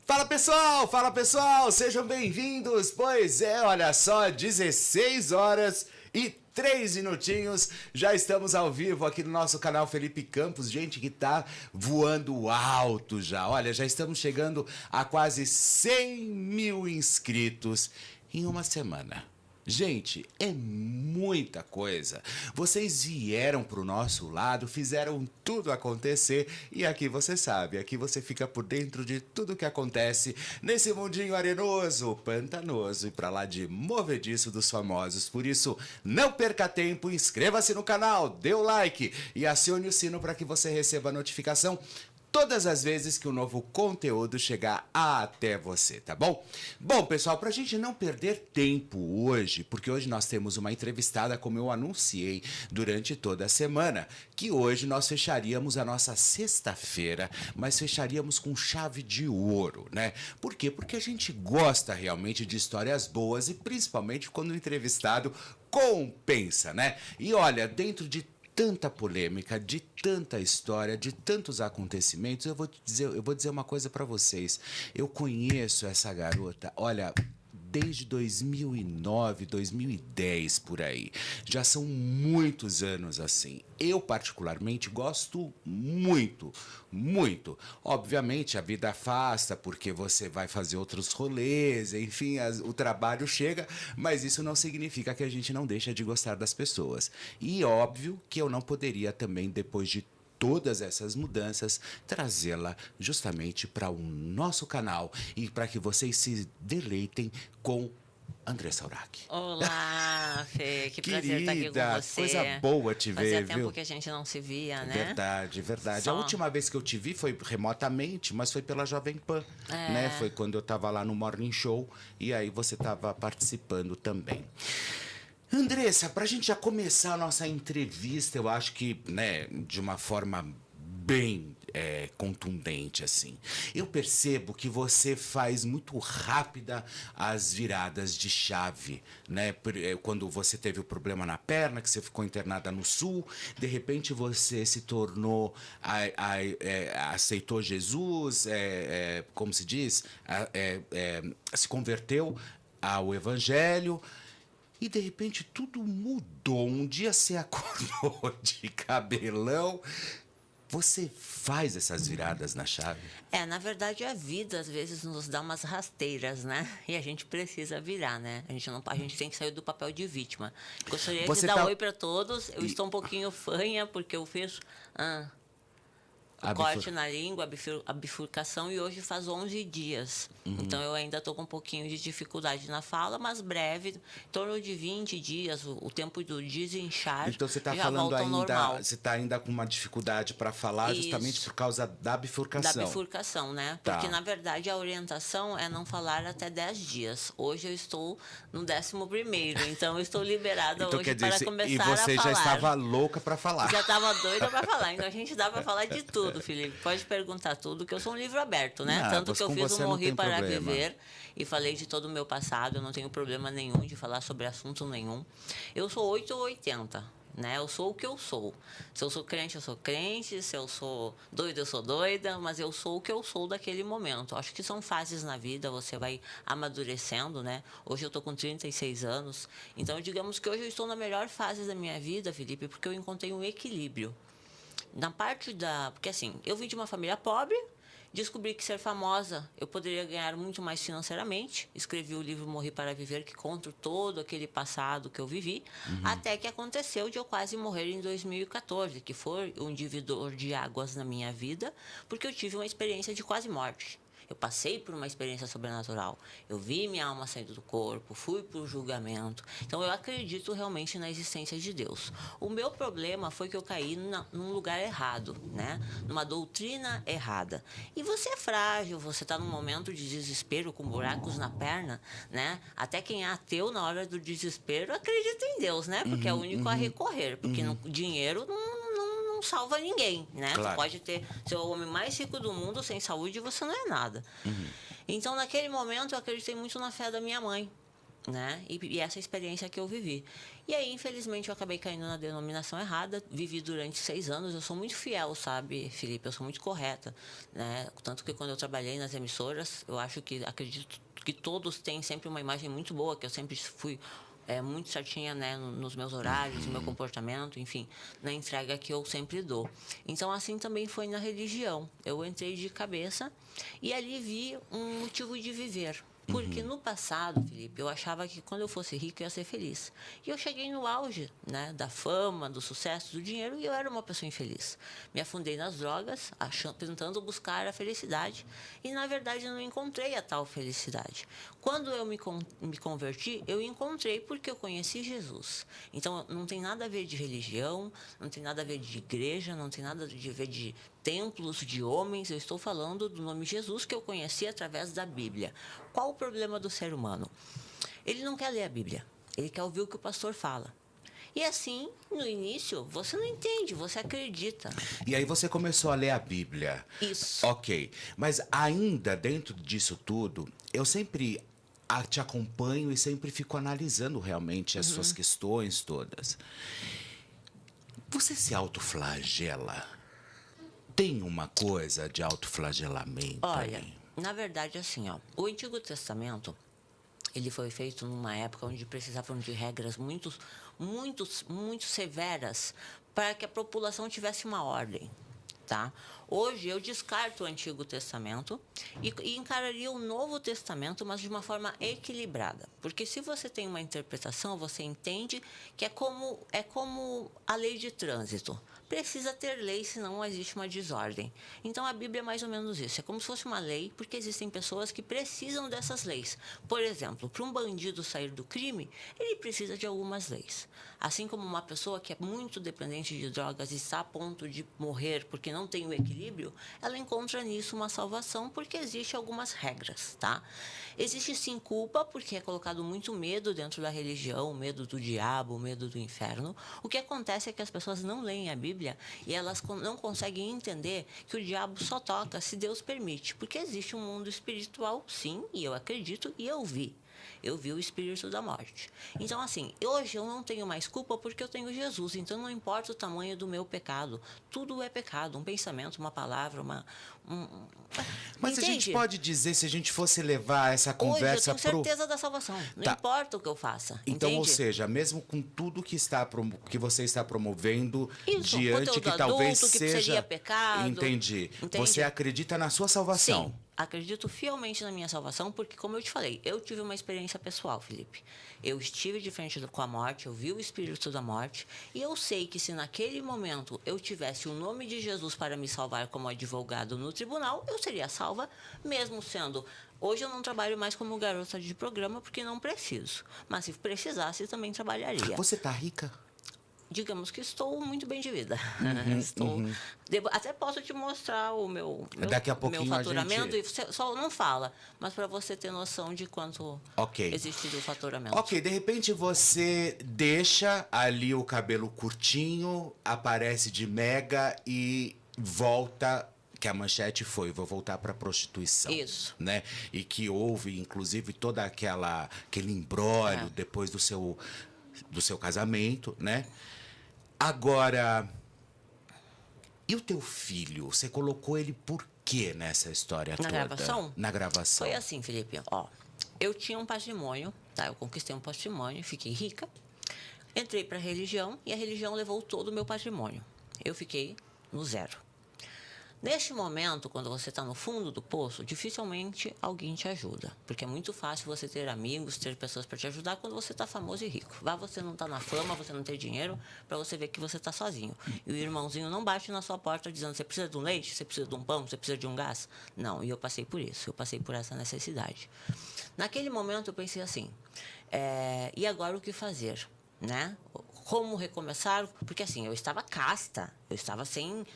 Fala pessoal, sejam bem-vindos. Pois é, olha só, 16 horas e 3 minutinhos, já estamos ao vivo aqui no nosso canal Felipe Campos, gente que tá voando alto já. Olha, já estamos chegando a quase 100 mil inscritos em uma semana. Gente, é muita coisa. Vocês vieram pro nosso lado, fizeram tudo acontecer e aqui você sabe, aqui você fica por dentro de tudo que acontece nesse mundinho arenoso, pantanoso e pra lá de movediço dos famosos. Por isso, não perca tempo, inscreva-se no canal, dê o like e acione o sino para que você receba a notificação todas as vezes que o novo conteúdo chegar até você, tá bom? Bom, pessoal, pra gente não perder tempo hoje, porque hoje nós temos uma entrevistada, como eu anunciei durante toda a semana, que hoje nós fecharíamos a nossa sexta-feira, mas fecharíamos com chave de ouro, né? Por quê? Porque a gente gosta realmente de histórias boas e principalmente quando o entrevistado compensa, né? E olha, dentro de tanta polêmica, de tanta história, de tantos acontecimentos, eu vou dizer uma coisa para vocês. Eu conheço essa garota, olha, desde 2009, 2010 por aí. Já são muitos anos assim. Eu particularmente gosto muito, muito. Obviamente a vida afasta porque você vai fazer outros rolês, enfim, o trabalho chega, mas isso não significa que a gente não deixa de gostar das pessoas. E óbvio que eu não poderia também, depois de todas essas mudanças, trazê-la justamente para o nosso canal e para que vocês se deleitem com Andressa Urach. Olá, Fê, que Querida, prazer estar aqui com você. Coisa boa te ver, Fazia viu? tempo que a gente não se via, né? Verdade, verdade. Só... A última vez que eu te vi foi remotamente, mas foi pela Jovem Pan, né? Foi quando eu estava lá no Morning Show e aí você estava participando também. Andressa, para a gente já começar a nossa entrevista, eu acho que, né, de uma forma bem contundente, assim. Eu percebo que você faz muito rápida as viradas de chave, né? Quando você teve o problema na perna, que você ficou internada no Sul, de repente você se tornou, aceitou Jesus, como se diz, se converteu ao Evangelho. E de repente tudo mudou. Um dia você acordou de cabelão. Você faz essas viradas na chave? Na verdade a vida às vezes nos dá umas rasteiras, né? E a gente precisa virar, né? A gente tem que sair do papel de vítima. Gostaria de dar oi para todos. Eu estou um pouquinho fanha porque eu fiz corte na língua, a bifurcação, e hoje faz 11 dias. Uhum. Então eu ainda estou com um pouquinho de dificuldade na fala, mas breve, em torno de 20 dias, o tempo do desinchar. Então você está falando ainda, você está ainda com uma dificuldade para falar. Isso. Justamente por causa da bifurcação. Da bifurcação, né? Tá. Porque na verdade a orientação é não falar até 10 dias. Hoje eu estou no 11º, então eu estou liberada então, hoje para começar a falar. E você já estava louca para falar. Já estava doida para falar. Então a gente dá para falar de tudo, Felipe. Pode perguntar tudo, que eu sou um livro aberto, né? Não, tanto que eu fiz o Morri para problema. Viver e falei de todo o meu passado. Eu não tenho problema nenhum de falar sobre assunto nenhum. Eu sou 8 ou 80. Né? Eu sou o que eu sou. Se eu sou crente, eu sou crente. Se eu sou doida, eu sou doida. Mas eu sou o que eu sou daquele momento. Acho que são fases na vida, você vai amadurecendo, né? Hoje eu estou com 36 anos. Então, digamos que hoje eu estou na melhor fase da minha vida, Felipe, porque eu encontrei um equilíbrio. Na parte da... Porque assim, eu vim de uma família pobre, descobri que ser famosa eu poderia ganhar muito mais financeiramente. Escrevi o livro Morri para Viver, que conta todo aquele passado que eu vivi. Uhum. Até que aconteceu de eu quase morrer em 2014, que foi um divisor de águas na minha vida, porque eu tive uma experiência de quase morte. Eu passei por uma experiência sobrenatural. Eu vi minha alma saindo do corpo, fui para o julgamento. Então, eu acredito realmente na existência de Deus. O meu problema foi que eu caí num lugar errado, né? Numa doutrina errada. E você é frágil, você está num momento de desespero, com buracos na perna, né? Até quem é ateu, na hora do desespero, acredita em Deus, né? Porque é o único a recorrer. Porque dinheiro não salva ninguém, né? Claro. Você pode ser o homem mais rico do mundo, sem saúde você não é nada. Uhum. Então, naquele momento, eu acreditei muito na fé da minha mãe. né? E essa experiência que eu vivi. E aí, infelizmente, eu acabei caindo na denominação errada. Vivi durante 6 anos. Eu sou muito fiel, sabe, Felipe? Eu sou muito correta, né? Tanto que quando eu trabalhei nas emissoras, eu acho que, acredito que todos têm sempre uma imagem muito boa, que eu sempre fui muito certinha, né, nos meus horários, no meu comportamento, enfim, na entrega que eu sempre dou. Então, assim também foi na religião. Eu entrei de cabeça e ali vi um motivo de viver. Porque no passado, Felipe, eu achava que quando eu fosse rico eu ia ser feliz. E eu cheguei no auge, né, da fama, do sucesso, do dinheiro, e eu era uma pessoa infeliz. Me afundei nas drogas, tentando buscar a felicidade. E, na verdade, eu não encontrei a tal felicidade. Quando eu me converti, eu encontrei porque eu conheci Jesus. Então, não tem nada a ver de religião, não tem nada a ver de igreja, não tem nada a ver de templos, de homens. Eu estou falando do nome Jesus que eu conheci através da Bíblia. Qual o problema do ser humano? Ele não quer ler a Bíblia, ele quer ouvir o que o pastor fala. E assim, no início, você não entende, você acredita. E aí você começou a ler a Bíblia. Isso. Ok, mas ainda dentro disso tudo, eu sempre te acompanho e sempre fico analisando realmente as suas questões todas. Você se autoflagela? Tem uma coisa de autoflagelamento? Olha, aí? na verdade, assim, ó, o Antigo Testamento, ele foi feito numa época onde precisavam de regras muito severas para que a população tivesse uma ordem, tá? Hoje eu descarto o Antigo Testamento e encararia o Novo Testamento, mas de uma forma equilibrada. Porque se você tem uma interpretação, você entende que é como a lei de trânsito. Precisa ter lei, senão existe uma desordem. Então a Bíblia é mais ou menos isso. É como se fosse uma lei, porque existem pessoas que precisam dessas leis. Por exemplo, para um bandido sair do crime, ele precisa de algumas leis. Assim como uma pessoa que é muito dependente de drogas e está a ponto de morrer porque não tem o equilíbrio, ela encontra nisso uma salvação porque existem algumas regras, tá? Existe sim culpa, porque é colocado muito medo dentro da religião, medo do diabo, medo do inferno. O que acontece é que as pessoas não leem a Bíblia e elas não conseguem entender que o diabo só toca se Deus permite, porque existe um mundo espiritual, sim, e eu acredito e eu vi. Eu vi o espírito da morte. Então, assim, hoje eu não tenho mais culpa porque eu tenho Jesus. Então, não importa o tamanho do meu pecado. Tudo é pecado. Um pensamento, uma palavra, Mas Entende? a gente pode dizer, se a gente fosse levar essa Hoje conversa eu tenho certeza da salvação. Não Tá. importa o que eu faça. Então, entende? ou seja, mesmo com tudo que você está promovendo Isso, diante conteúdo que talvez adulto, que seja... seria pecado. Entendi. Entende? Você acredita na sua salvação? Sim, acredito fielmente na minha salvação, porque, como eu te falei, eu tive uma experiência pessoal, Felipe. Eu estive de frente com a morte, eu vi o espírito da morte, e eu sei que se naquele momento eu tivesse o nome de Jesus para me salvar como advogado no tribunal, eu seria salva, mesmo sendo... Hoje eu não trabalho mais como garota de programa, porque não preciso. Mas se precisasse, também trabalharia. Você tá rica? Digamos que estou muito bem de vida. Até posso te mostrar o meu Daqui a pouquinho meu faturamento, a e você só não fala, mas para você ter noção de quanto existe do faturamento. Ok, de repente você deixa ali o cabelo curtinho, aparece de mega e volta, que a manchete foi, vou voltar para prostituição. Isso. Né? E que houve, inclusive, toda aquele imbróglio depois do seu casamento, né? Agora, e o teu filho? Você colocou ele por quê nessa história toda? Gravação? Na gravação. Foi assim, Felipe. Ó, eu tinha um patrimônio, tá? Eu conquistei um patrimônio, fiquei rica. Entrei para a religião e a religião levou todo o meu patrimônio. Eu fiquei no zero. Neste momento, quando você está no fundo do poço, dificilmente alguém te ajuda. Porque é muito fácil você ter amigos, ter pessoas para te ajudar quando você está famoso e rico. Você não está na fama, você não tem dinheiro, para você ver que você está sozinho. E o irmãozinho não bate na sua porta dizendo: você precisa de um leite, você precisa de um pão, você precisa de um gás. Não, e eu passei por isso, eu passei por essa necessidade. Naquele momento eu pensei assim, e agora o que fazer? Né? Como recomeçar? Porque assim, eu estava casta, eu estava sem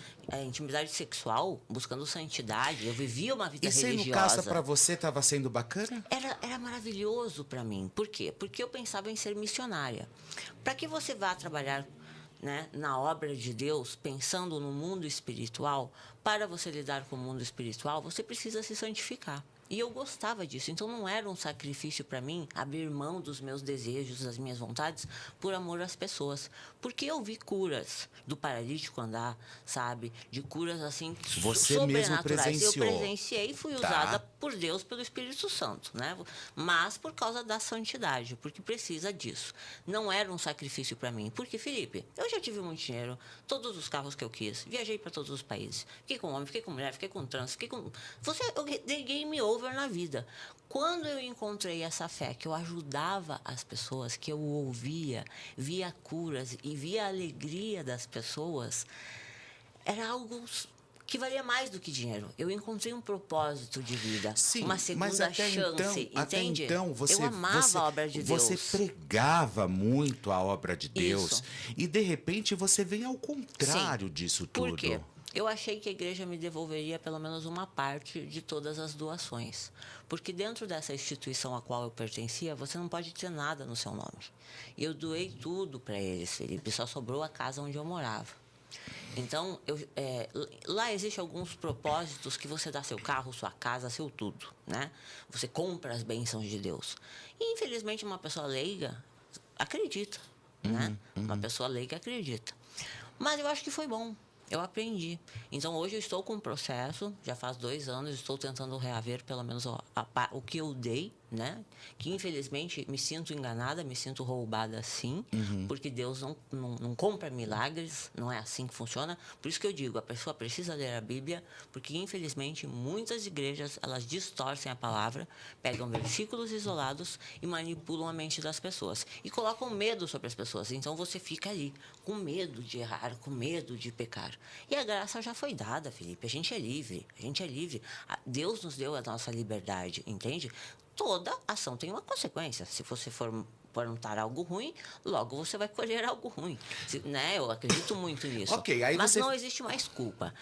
intimidade sexual, buscando santidade, eu vivia uma vida religiosa. E sendo casta para você estava sendo bacana? Era maravilhoso para mim. Por quê? Porque eu pensava em ser missionária. Para que você vá trabalhar, né, na obra de Deus, pensando no mundo espiritual, para você lidar com o mundo espiritual, você precisa se santificar. E eu gostava disso. Então, não era um sacrifício para mim abrir mão dos meus desejos, das minhas vontades, por amor às pessoas. Porque eu vi curas do paralítico andar, sabe? De curas, assim, Você mesmo sobrenaturais. presenciou. Eu presenciei e fui usada por Deus, pelo Espírito Santo, né? Mas por causa da santidade, porque precisa disso. Não era um sacrifício para mim. Porque, Felipe, eu já tive muito dinheiro, todos os carros que eu quis, viajei para todos os países. Fiquei com homem, fiquei com mulher, fiquei com trans, fiquei com... Eu dei game over na vida. Quando eu encontrei essa fé, que eu ajudava as pessoas, que eu ouvia, via curas e via a alegria das pessoas, era algo que valia mais do que dinheiro. Eu encontrei um propósito de vida, Sim, uma segunda mas até chance, então, entende? você, eu amava a obra de Deus. Você pregava muito a obra de Deus. Isso. E, de repente, você vem ao contrário disso tudo. Por quê? Eu achei que a igreja me devolveria pelo menos uma parte de todas as doações. Porque dentro dessa instituição a qual eu pertencia, você não pode ter nada no seu nome. E eu doei tudo para eles, Felipe. Só sobrou a casa onde eu morava. Então, lá existem alguns propósitos que você dá seu carro, sua casa, seu tudo, né? Você compra as bênçãos de Deus. E, infelizmente, uma pessoa leiga acredita, né? Uma pessoa leiga acredita. Mas eu acho que foi bom. Eu aprendi. Então, hoje eu estou com um processo, já faz 2 anos, estou tentando reaver pelo menos o que eu dei, né? Que, infelizmente, me sinto enganada, me sinto roubada, sim, porque Deus não compra milagres, não é assim que funciona. Por isso que eu digo, a pessoa precisa ler a Bíblia, porque, infelizmente, muitas igrejas, elas distorcem a palavra, pegam versículos isolados e manipulam a mente das pessoas. E colocam medo sobre as pessoas. Então, você fica ali, com medo de errar, com medo de pecar. E a graça já foi dada, Felipe. A gente é livre. A gente é livre. Deus nos deu a nossa liberdade, entende? Toda ação tem uma consequência. Se você for plantar algo ruim, logo você vai colher algo ruim. Né? Eu acredito muito nisso. Ok, aí mas não existe mais culpa.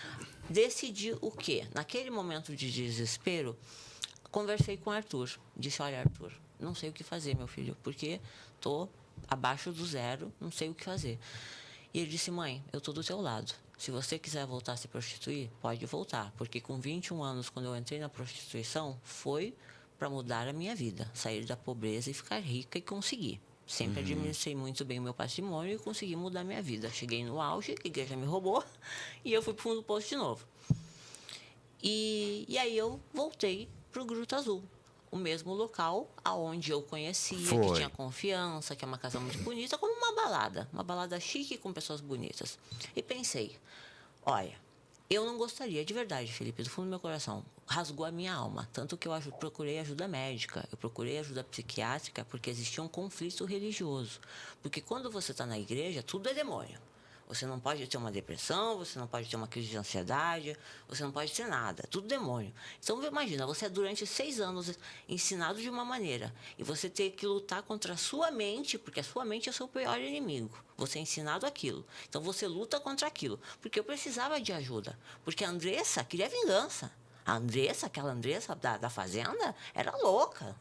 Decidi o quê? Naquele momento de desespero, conversei com o Arthur. Disse, olha, Arthur, não sei o que fazer, meu filho, porque estou abaixo do zero, não sei o que fazer. E ele disse, mãe, eu estou do teu lado. Se você quiser voltar a se prostituir, pode voltar. Porque com 21 anos, quando eu entrei na prostituição, foi para mudar a minha vida. Sair da pobreza e ficar rica e conseguir. Sempre administrei muito bem o meu patrimônio e consegui mudar a minha vida. Cheguei no auge, a igreja me roubou e eu fui para o fundo do poço de novo. E aí eu voltei para o Gruta Azul. O mesmo local aonde eu conhecia, que tinha confiança, que é uma casa muito bonita, como uma balada chique com pessoas bonitas. E pensei, olha, eu não gostaria, de verdade, Felipe, do fundo do meu coração, rasgou a minha alma. Tanto que eu procurei ajuda médica, eu procurei ajuda psiquiátrica, porque existia um conflito religioso. Porque quando você está na igreja, tudo é demônio. Você não pode ter uma depressão, você não pode ter uma crise de ansiedade, você não pode ter nada. Tudo demônio. Então, imagina, você é durante 6 anos ensinado de uma maneira e você ter que lutar contra a sua mente, porque a sua mente é o seu pior inimigo. Você é ensinado aquilo. Então, você luta contra aquilo. Porque eu precisava de ajuda. Porque a Andressa queria vingança. A Andressa, aquela Andressa da fazenda, era louca.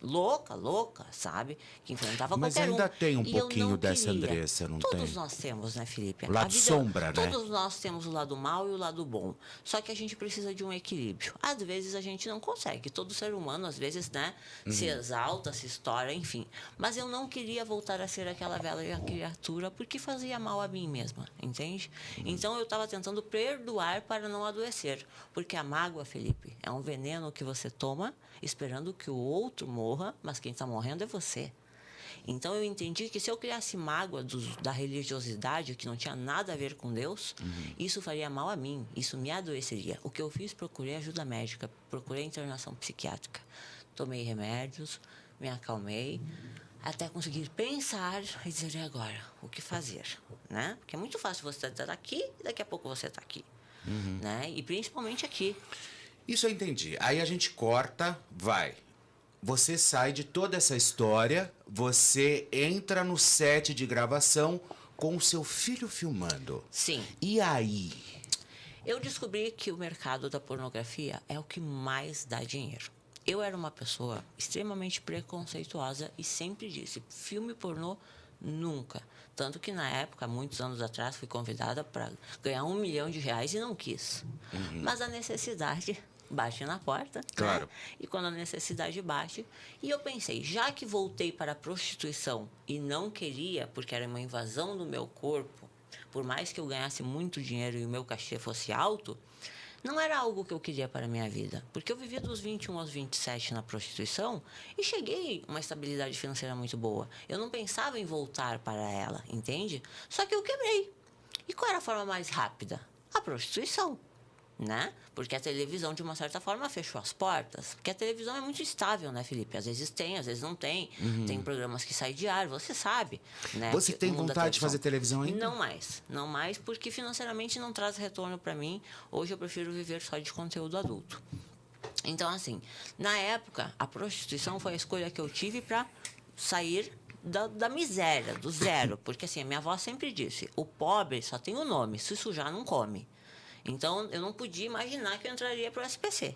Louca, sabe? Que enfrentava mas qualquer um. Mas ainda tem um pouquinho dessa queria. Andressa, não Todos tem? Todos nós temos, né, Felipe? O lado sombra, né? Todos nós temos o lado mal e o lado bom. Só que a gente precisa de um equilíbrio. Às vezes a gente não consegue. Todo ser humano, às vezes, né, se exalta, se estoura, enfim. Mas eu não queria voltar a ser aquela velha criatura porque fazia mal a mim mesma, entende? Então eu estava tentando perdoar para não adoecer. Porque a mágoa, Felipe, é um veneno que você toma esperando que o outro morra, mas quem está morrendo é você. Então eu entendi que se eu criasse mágoa da religiosidade, que não tinha nada a ver com Deus, isso faria mal a mim, isso me adoeceria. O que eu fiz, procurei ajuda médica, procurei internação psiquiátrica. Tomei remédios, me acalmei, até conseguir pensar e dizer, e agora, o que fazer? Né? Porque é muito fácil você estar aqui e daqui a pouco você está aqui. Né? E principalmente aqui. Isso eu entendi. Aí a gente corta, vai. Você sai de toda essa história, você entra no set de gravação com o seu filho filmando. Sim. E aí? Eu descobri que o mercado da pornografia é o que mais dá dinheiro. Eu era uma pessoa extremamente preconceituosa e sempre disse, filme pornô, nunca. Tanto que na época, muitos anos atrás, fui convidada para ganhar R$1 milhão e não quis. Mas a necessidade bate na porta. Claro. Né? E quando a necessidade bate. E eu pensei, já que voltei para a prostituição e não queria, porque era uma invasão do meu corpo, por mais que eu ganhasse muito dinheiro e o meu cachê fosse alto, não era algo que eu queria para a minha vida. Porque eu vivi dos 21 aos 27 na prostituição e cheguei a uma estabilidade financeira muito boa. Eu não pensava em voltar para ela, entende? Só que eu quebrei. E qual era a forma mais rápida? A prostituição, né? Porque a televisão, de uma certa forma, fechou as portas. Porque a televisão é muito estável, né, Felipe? Às vezes tem, às vezes não tem. Tem programas que saem diário, você sabe. Né? Você tem vontade de fazer televisão ainda? Não mais. Não mais, porque financeiramente não traz retorno para mim. Hoje eu prefiro viver só de conteúdo adulto. Então, assim, na época, a prostituição foi a escolha que eu tive para sair da miséria, do zero. Porque, assim, a minha avó sempre disse, o pobre só tem o nome, se sujar não come. Então, eu não podia imaginar que eu entraria para o SPC.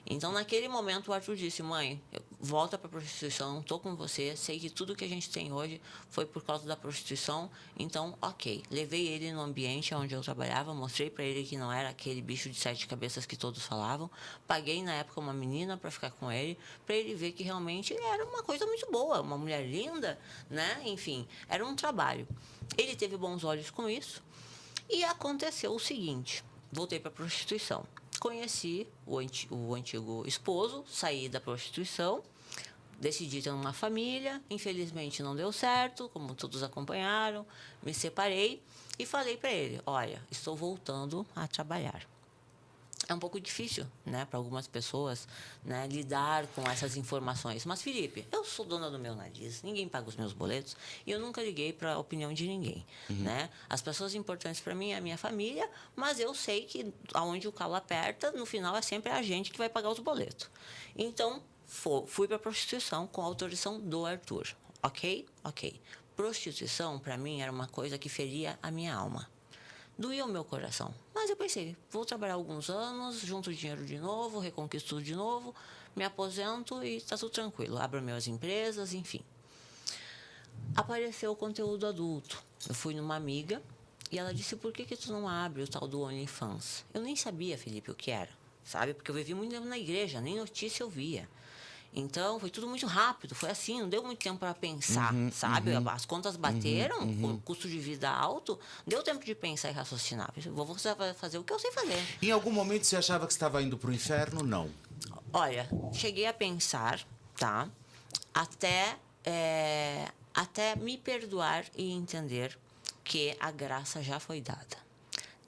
Então, naquele momento, o Arthur disse, mãe, volta para a prostituição, estou com você, sei que tudo que a gente tem hoje foi por causa da prostituição, então, ok. Levei ele no ambiente onde eu trabalhava, mostrei para ele que não era aquele bicho de 7 cabeças que todos falavam, paguei, na época, uma menina para ficar com ele, para ele ver que realmente era uma coisa muito boa, uma mulher linda, né? Enfim, era um trabalho. Ele teve bons olhos com isso e aconteceu o seguinte... Voltei para a prostituição. Conheci o antigo esposo, saí da prostituição, decidi ter uma família, infelizmente não deu certo, como todos acompanharam, me separei e falei para ele, olha, estou voltando a trabalhar. É um pouco difícil, né, para algumas pessoas, né, lidar com essas informações. Mas, Felipe, eu sou dona do meu nariz, ninguém paga os meus boletos e eu nunca liguei para a opinião de ninguém, né? As pessoas importantes para mim é a minha família, mas eu sei que aonde o calo aperta, no final é sempre a gente que vai pagar os boletos. Então, fui para a prostituição com a autorização do Arthur, ok? Ok. Prostituição, para mim, era uma coisa que feria a minha alma. Doía o meu coração. Mas eu pensei, vou trabalhar alguns anos, junto dinheiro de novo, reconquisto tudo de novo, me aposento e está tudo tranquilo. Abro minhas empresas, enfim. Apareceu o conteúdo adulto. Eu fui numa amiga e ela disse, por que tu não abre o tal do OnlyFans? Eu nem sabia, Felipe, o que era, sabe? Porque eu vivi muito tempo na igreja, nem notícia eu via. Então, foi tudo muito rápido, foi assim, não deu muito tempo para pensar, sabe? As contas bateram, com custo de vida alto, deu tempo de pensar e raciocinar. Vou fazer o que eu sei fazer. Em algum momento você achava que estava indo para o inferno? Não. Olha, cheguei a pensar, tá? Até me perdoar e entender que a graça já foi dada.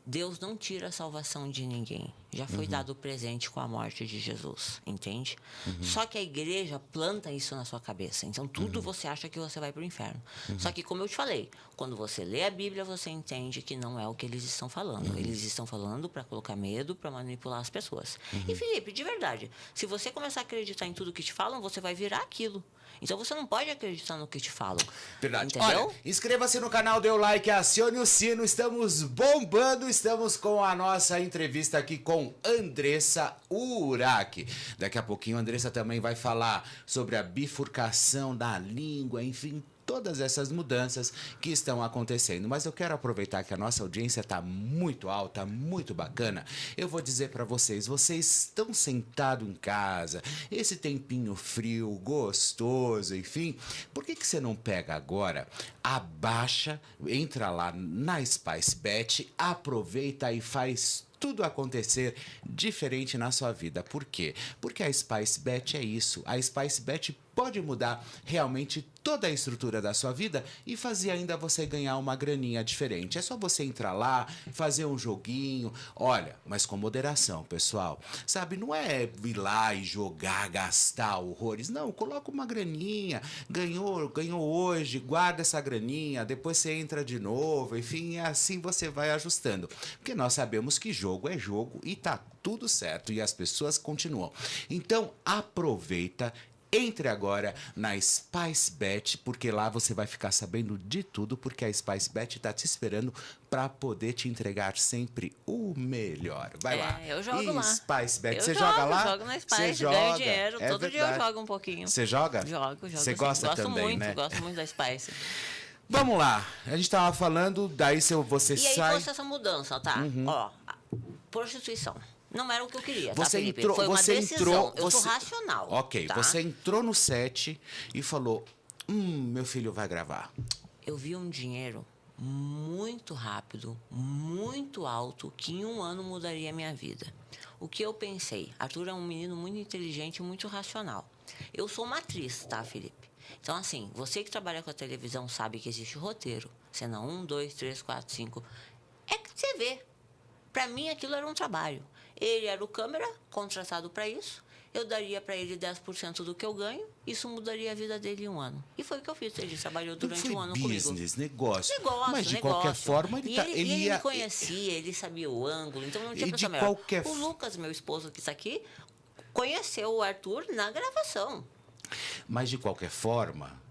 Deus não tira a salvação de ninguém. Já foi dado o presente com a morte de Jesus, entende? Só que a igreja planta isso na sua cabeça. Então, tudo você acha que você vai para o inferno. Só que, como eu te falei, quando você lê a Bíblia, você entende que não é o que eles estão falando. Eles estão falando para colocar medo, para manipular as pessoas. E, Felipe, de verdade, se você começar a acreditar em tudo que te falam, você vai virar aquilo. Então, você não pode acreditar no que te falam. Verdade. Entendeu? Olha, inscreva-se no canal, dê o like, acione o sino. Estamos bombando. Estamos com a nossa entrevista aqui com Andressa Urach. Daqui a pouquinho a Andressa também vai falar sobre a bifurcação da língua, enfim, todas essas mudanças que estão acontecendo. Mas eu quero aproveitar que a nossa audiência está muito alta, muito bacana. Eu vou dizer para vocês, vocês estão sentados em casa, esse tempinho frio, gostoso, enfim, por que você não pega agora, abaixa, entra lá na SpiceBet, aproveita e faz tudo acontecer diferente na sua vida. Por quê? Porque a SpiceBet é isso. A SpiceBet pode mudar realmente toda a estrutura da sua vida e fazer ainda você ganhar uma graninha diferente. É só você entrar lá, fazer um joguinho. Olha, mas com moderação, pessoal. Sabe, não é ir lá e jogar, gastar horrores. Não, coloca uma graninha. Ganhou hoje, guarda essa graninha, depois você entra de novo. Enfim, assim você vai ajustando. Porque nós sabemos que jogo é jogo e tá tudo certo e as pessoas continuam. Então, aproveita. Entre agora na SpiceBet, porque lá você vai ficar sabendo de tudo, porque a SpiceBet está te esperando para poder te entregar sempre o melhor. Vai lá. Eu jogo lá. SpiceBet, você joga lá? Eu jogo na Spice, você ganho joga. dinheiro. É todo verdade. dia eu jogo um pouquinho. Você joga? Jogo. Você gosta gosto também, muito, né? Gosto muito da Spice. Vamos lá. A gente estava falando, daí você E aí sai... fosse essa mudança, tá? Ó, prostituição. Não era o que eu queria, Você tá, Felipe? entrou, Foi uma você decisão. entrou, Eu sou você- racional. Ok, tá? você entrou no set e falou: meu filho vai gravar. Eu vi um dinheiro muito rápido, muito alto, que em 1 ano mudaria a minha vida. O que eu pensei? Arthur é um menino muito inteligente e muito racional. Eu sou uma atriz, tá, Felipe? Então, assim, você que trabalha com a televisão sabe que existe roteiro. Cena 1, 2, 3, 4, 5. É que você vê. Para mim, aquilo era um trabalho. Ele era o câmera, contratado para isso. Eu daria para ele 10% do que eu ganho. Isso mudaria a vida dele em 1 ano. E foi o que eu fiz. Ele trabalhou durante Foi 1 ano business, comigo. negócio. Mas de Negócio. qualquer forma, E ele ele ia... me conhecia, ele sabia o ângulo, então não tinha E pessoa de melhor. qualquer O Lucas, meu esposo que está aqui, conheceu o Arthur na gravação. Mas de qualquer forma,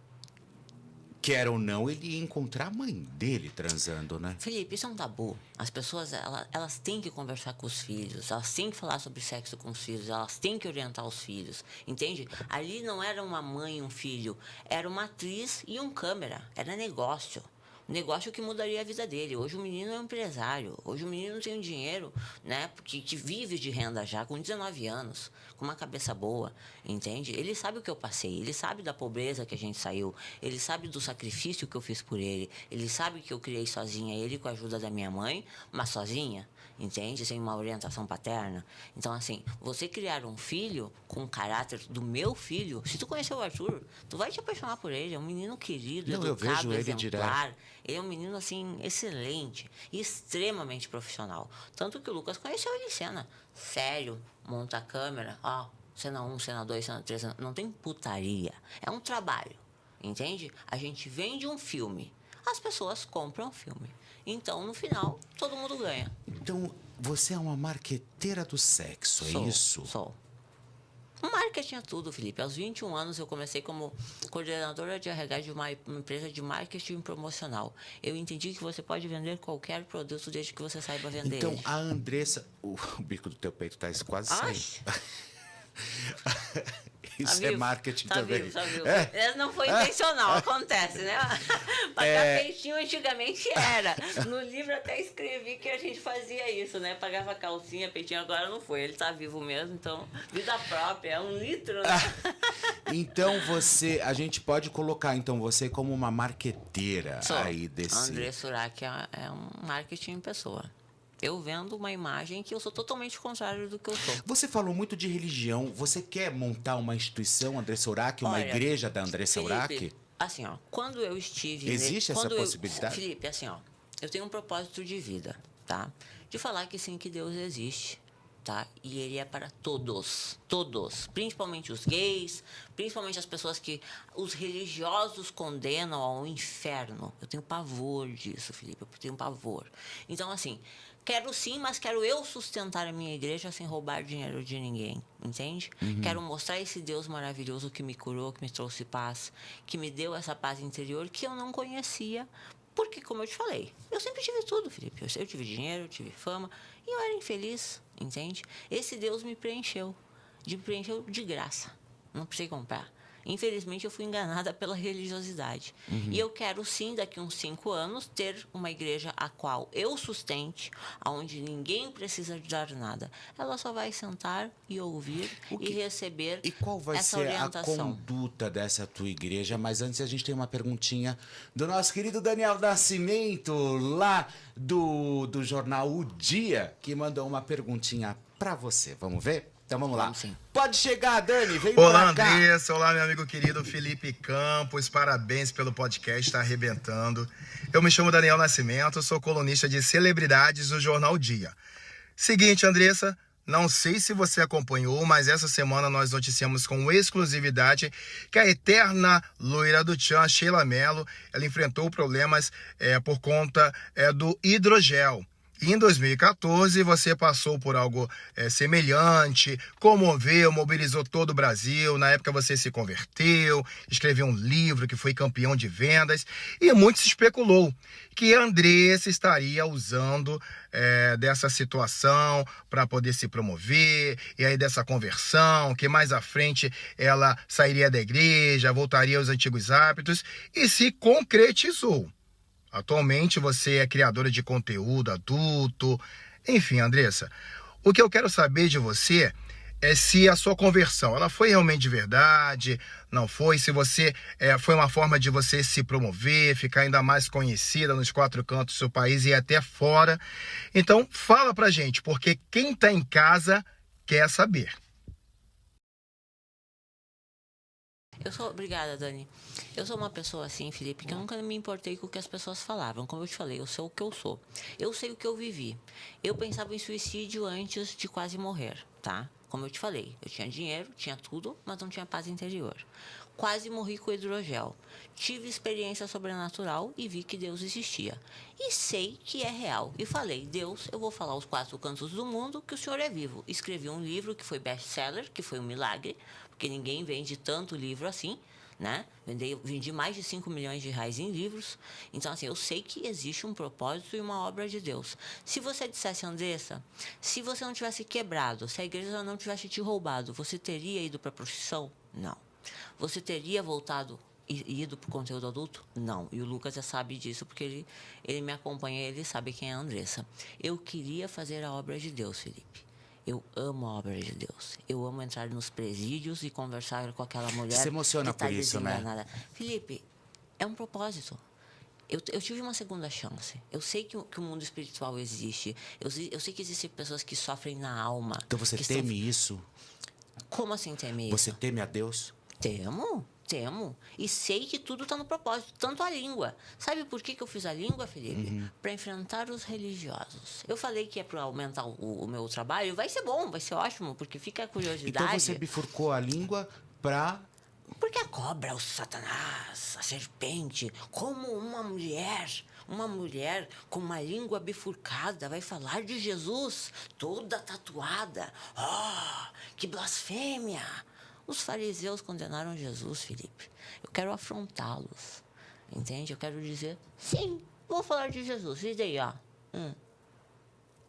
quer ou não, ele ia encontrar a mãe dele transando, né? Felipe, isso é um tabu. As pessoas, elas têm que conversar com os filhos, elas têm que falar sobre sexo com os filhos, elas têm que orientar os filhos, entende? Ali não era uma mãe e um filho, era uma atriz e um câmera, era negócio. Negócio que mudaria a vida dele. Hoje o menino é um empresário, hoje o menino tem um dinheiro, né, que vive de renda já, com 19 anos, com uma cabeça boa, entende? Ele sabe o que eu passei, ele sabe da pobreza que a gente saiu, ele sabe do sacrifício que eu fiz por ele sabe que eu criei sozinha ele com a ajuda da minha mãe, mas sozinha, entende? Sem uma orientação paterna. Então, assim, você criar um filho com o caráter do meu filho, se tu conhecer o Arthur, tu vai te apaixonar por ele, é um menino querido, Não, eu educado, vejo ele exemplar. direto. Ele é um menino, assim, excelente e extremamente profissional. Tanto que o Lucas conheceu ele em cena. Sério, monta a câmera, ó, cena 1, cena 2, cena 3, não tem putaria. É um trabalho, entende? A gente vende um filme, as pessoas compram o filme. Então, no final, todo mundo ganha. Então, você é uma marqueteira do sexo, é isso? Sou. O marketing é tudo, Felipe. Aos 21 anos, eu comecei como coordenadora de RH de uma empresa de marketing promocional. Eu entendi que você pode vender qualquer produto desde que você saiba vender Então, ele. a Andressa... O bico do teu peito tá quase saindo. Isso Tá é vivo? marketing Tá também. Vivo, tá vivo. É? Não foi intencional, acontece, né? Pagar peitinho antigamente era. No livro até escrevi que a gente fazia isso, né? Pagava calcinha, peitinho, agora não foi. Ele tá vivo mesmo, então, vida própria, é 1 litro, né? Então a gente pode colocar então você como uma marqueteira aí desse... André Surak é um marketing em pessoa. Eu vendo uma imagem que eu sou totalmente contrário do que eu sou. Você falou muito de religião. Você quer montar uma instituição, Andressa Urach, uma Olha, igreja da Andressa Felipe, Urach? assim, ó, quando eu estive... Existe essa possibilidade? Felipe, assim, ó, eu tenho um propósito de vida, tá? De falar que sim, que Deus existe, tá? E ele é para todos, principalmente os gays, principalmente as pessoas que os religiosos condenam ao inferno. Eu tenho pavor disso, Felipe, eu tenho pavor. Então, assim, quero sim, mas quero eu sustentar a minha igreja sem roubar dinheiro de ninguém, entende? Quero mostrar esse Deus maravilhoso que me curou, que me trouxe paz, que me deu essa paz interior que eu não conhecia. Porque, como eu te falei, eu sempre tive tudo, Felipe. Eu tive dinheiro, eu tive fama e eu era infeliz, entende? Esse Deus me preencheu de graça. Não precisei comprar. Infelizmente, eu fui enganada pela religiosidade. E eu quero, sim, daqui uns 5 anos, ter uma igreja a qual eu sustente, onde ninguém precisa dar nada. Ela só vai sentar e ouvir e receber E qual vai essa ser orientação. a conduta dessa tua igreja? Mas antes a gente tem uma perguntinha do nosso querido Daniel Nascimento, lá do jornal O Dia, que mandou uma perguntinha pra você. Vamos ver? Então vamos lá. Sim. Pode chegar, Dani, vem Olá, pra cá. Andressa. Olá, meu amigo querido Felipe Campos. Parabéns pelo podcast, tá arrebentando. Eu me chamo Daniel Nascimento, sou colunista de celebridades do jornal Dia. Seguinte, Andressa, não sei se você acompanhou, mas essa semana nós noticiamos com exclusividade que a eterna loira do Tchan, Sheila Mello, ela enfrentou problemas por conta do hidrogel. E em 2014 você passou por algo semelhante, comoveu, mobilizou todo o Brasil. Na época você se converteu, escreveu um livro que foi campeão de vendas e muito se especulou que a Andressa estaria usando dessa situação para poder se promover, e aí dessa conversão, que mais à frente ela sairia da igreja, voltaria aos antigos hábitos, e se concretizou. Atualmente você é criadora de conteúdo adulto. Enfim, Andressa, O que eu quero saber de você é se a sua conversão, ela foi realmente de verdade, não foi? Se você foi uma forma de você se promover, ficar ainda mais conhecida nos 4 cantos do seu país e até fora. Então, fala pra gente, porque quem tá em casa quer saber. Obrigada, Dani. Eu sou uma pessoa assim, Felipe, que eu nunca me importei com o que as pessoas falavam. Como eu te falei, eu sou o que eu sou. Eu sei o que eu vivi. Eu pensava em suicídio antes de quase morrer, tá? Como eu te falei, eu tinha dinheiro, tinha tudo, mas não tinha paz interior. Quase morri com hidrogel. Tive experiência sobrenatural e vi que Deus existia. E sei que é real. E falei, Deus, eu vou falar aos 4 cantos do mundo que o Senhor é vivo. Escrevi um livro que foi best-seller, que foi um milagre, porque ninguém vende tanto livro assim, né? Vendi mais de 5 milhões de reais em livros. Então, assim, eu sei que existe um propósito e uma obra de Deus. Se você dissesse, Andressa, se você não tivesse quebrado, se a igreja não tivesse te roubado, você teria ido para a profissão? Não. Você teria voltado e ido para o conteúdo adulto? Não. E o Lucas já sabe disso, porque ele me acompanha, ele sabe quem é a Andressa. Eu queria fazer a obra de Deus, Felipe. Eu amo a obra de Deus. Eu amo entrar nos presídios e conversar com aquela mulher. Se emociona por isso, né? Felipe, é um propósito. Eu tive uma segunda chance. Eu sei que o mundo espiritual existe. Eu sei que existem pessoas que sofrem na alma. Então você teme isso? Como assim teme isso? Você teme a Deus? Temo. E sei que tudo está no propósito, tanto a língua. Sabe por que eu fiz a língua, Felipe? Para enfrentar os religiosos. Eu falei que é para aumentar o meu trabalho. Vai ser bom, vai ser ótimo, porque fica a curiosidade. Então você bifurcou a língua para... Porque a cobra, o Satanás, a serpente, como uma mulher com uma língua bifurcada vai falar de Jesus, toda tatuada. Oh, que blasfêmia! Os fariseus condenaram Jesus, Felipe. Eu quero afrontá-los, entende? Eu quero dizer, sim, vou falar de Jesus. E daí, ó?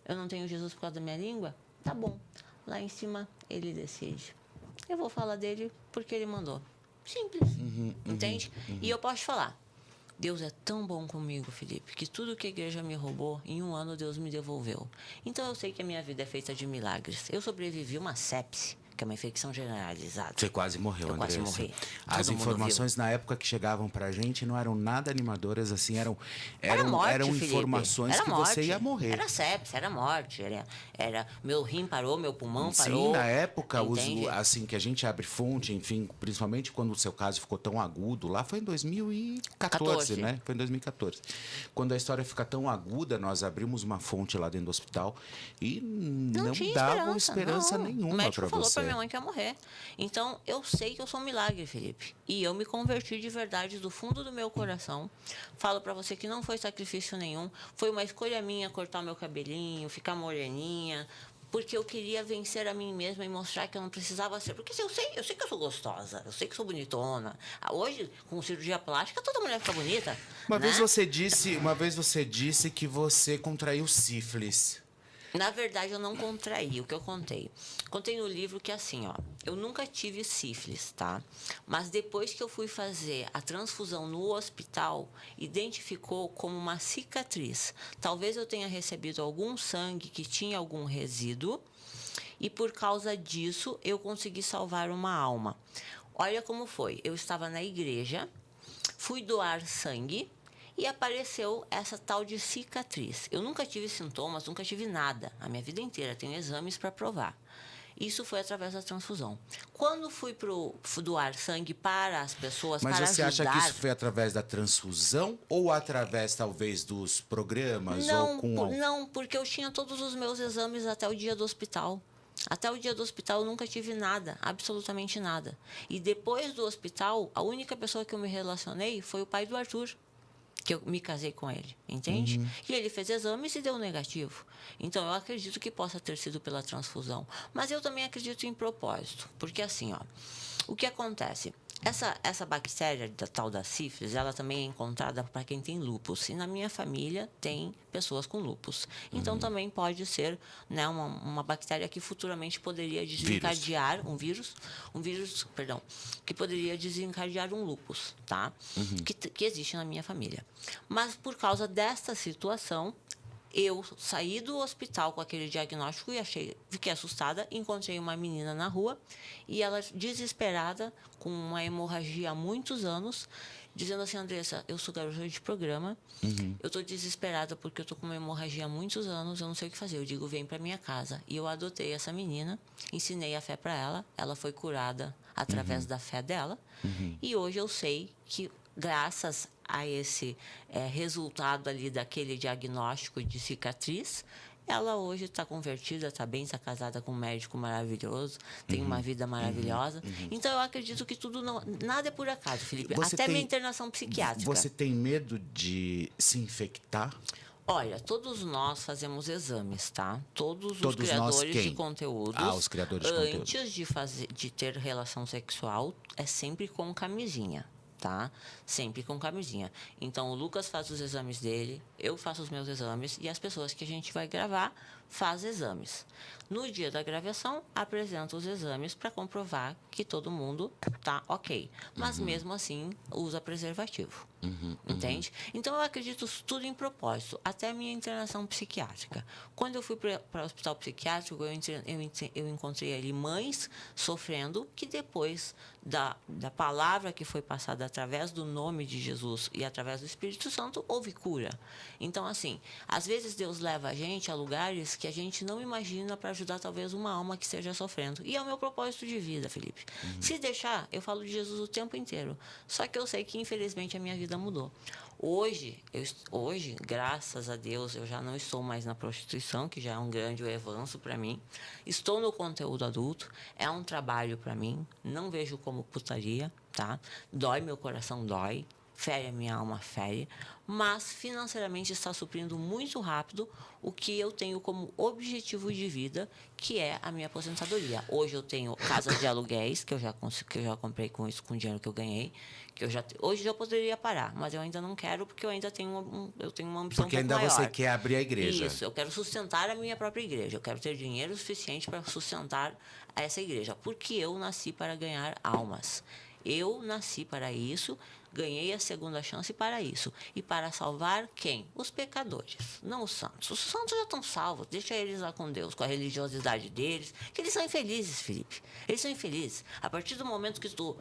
Eu não tenho Jesus por causa da minha língua? Tá bom. Lá em cima, ele decide. Eu vou falar dele porque ele mandou. Simples, entende? E eu posso te falar, Deus é tão bom comigo, Felipe, que tudo que a igreja me roubou, em 1 ano Deus me devolveu. Então eu sei que a minha vida é feita de milagres. Eu sobrevivi uma sepse, que é uma infecção generalizada. Você quase morreu, Andressa. Eu quase morri. As informações na época que chegavam pra gente não eram nada animadoras, assim, eram morte, informações era que morte. você ia morrer. Era sepse, era morte, era meu rim parou, meu pulmão parou. Sim, na época, assim, que a gente abre fonte, enfim, principalmente quando o seu caso ficou tão agudo, lá foi em 2014, né? Foi em 2014. Quando a história fica tão aguda, nós abrimos uma fonte lá dentro do hospital e não davam esperança nenhuma para você. Minha mãe que ia morrer. Então, eu sei que eu sou um milagre, Felipe. E eu me converti de verdade do fundo do meu coração. Falo pra você que não foi sacrifício nenhum. Foi uma escolha minha cortar meu cabelinho, ficar moreninha. Porque eu queria vencer a mim mesma e mostrar que eu não precisava ser. Porque eu sei que eu sou gostosa. Eu sei que eu sou bonitona. Hoje, com cirurgia plástica, toda mulher fica bonita. Uma vez você disse que você contraiu sífilis. Na verdade, eu não contraí, o que eu contei. Contei no livro que assim, ó, eu nunca tive sífilis, tá? Mas depois que eu fui fazer a transfusão no hospital, identificou como uma cicatriz. Talvez eu tenha recebido algum sangue que tinha algum resíduo e por causa disso eu consegui salvar uma alma. Olha como foi, eu estava na igreja, fui doar sangue, e apareceu essa tal de cicatriz. Eu nunca tive sintomas, nunca tive nada. A minha vida inteira, tenho exames para provar. Isso foi através da transfusão. Quando fui doar sangue para as pessoas, mas para você ajudar... acha que isso foi através da transfusão ou através, talvez, dos programas? Não, porque eu tinha todos os meus exames até o dia do hospital. Até o dia do hospital eu nunca tive nada, absolutamente nada. E depois do hospital, a única pessoa que eu me relacionei foi o pai do Arthur, que eu me casei com ele, entende? E ele fez exames e deu negativo. Então, eu acredito que possa ter sido pela transfusão. Mas eu também acredito em propósito. Porque assim, ó, o que acontece? Essa bactéria da tal da sífilis, ela também é encontrada para quem tem lúpus. E na minha família tem pessoas com lúpus. Então, também pode ser, né, uma bactéria que futuramente poderia desencadear um vírus, que poderia desencadear um lúpus, tá? Que existe na minha família. Mas por causa desta situação, Eu saí do hospital com aquele diagnóstico e fiquei assustada. Encontrei uma menina na rua e ela, desesperada, com uma hemorragia há muitos anos, dizendo assim: Andressa, eu sou garota de programa, eu estou desesperada porque eu estou com uma hemorragia há muitos anos, eu não sei o que fazer. Eu digo, vem para minha casa. E eu adotei essa menina, ensinei a fé para ela foi curada através da fé dela. E hoje eu sei que, graças a esse resultado ali daquele diagnóstico de cicatriz, ela hoje está convertida, está bem, está casada com um médico maravilhoso, tem uma vida maravilhosa. Então, eu acredito que nada é por acaso, Felipe. Até minha internação psiquiátrica. Você tem medo de se infectar? Olha, todos nós fazemos exames, tá? Todos os criadores de conteúdos, os criadores de conteúdo. Antes de ter relação sexual, é sempre com camisinha. Tá? Sempre com camisinha. Então, o Lucas faz os exames dele, eu faço os meus exames e as pessoas que a gente vai gravar fazem exames. No dia da gravação, apresento os exames para comprovar que todo mundo tá ok. Mas, mesmo assim, usa preservativo. Entende? Então, eu acredito tudo em propósito, até a minha internação psiquiátrica. Quando eu fui para o hospital psiquiátrico, eu encontrei ali mães sofrendo, que depois da palavra que foi passada através do nome de Jesus e através do Espírito Santo, houve cura. Então, assim, às vezes Deus leva a gente a lugares que a gente não imagina para ajudar talvez uma alma que esteja sofrendo. E é o meu propósito de vida, Felipe. Se deixar, eu falo de Jesus o tempo inteiro. Só que eu sei que, infelizmente, a minha vida mudou. Hoje, graças a Deus, eu já não estou mais na prostituição, que já é um grande avanço para mim. Estou no conteúdo adulto, é um trabalho para mim, não vejo como putaria, tá? Dói, meu coração dói, fere a minha alma, fere, mas financeiramente está suprindo muito rápido o que eu tenho como objetivo de vida, que é a minha aposentadoria. Hoje eu tenho casas de aluguéis, que eu já comprei com isso, com o dinheiro que eu ganhei, hoje já poderia parar, mas eu ainda não quero, porque eu ainda tenho uma ambição porque um pouco maior. Porque ainda você quer abrir a igreja. Isso, eu quero sustentar a minha própria igreja, eu quero ter dinheiro suficiente para sustentar essa igreja, porque eu nasci para ganhar almas. Eu nasci para isso, ganhei a segunda chance para isso. E para salvar quem? Os pecadores, não os santos. Os santos já estão salvos, deixa eles lá com Deus, com a religiosidade deles, que eles são infelizes, Felipe. Eles são infelizes. A partir do momento que tu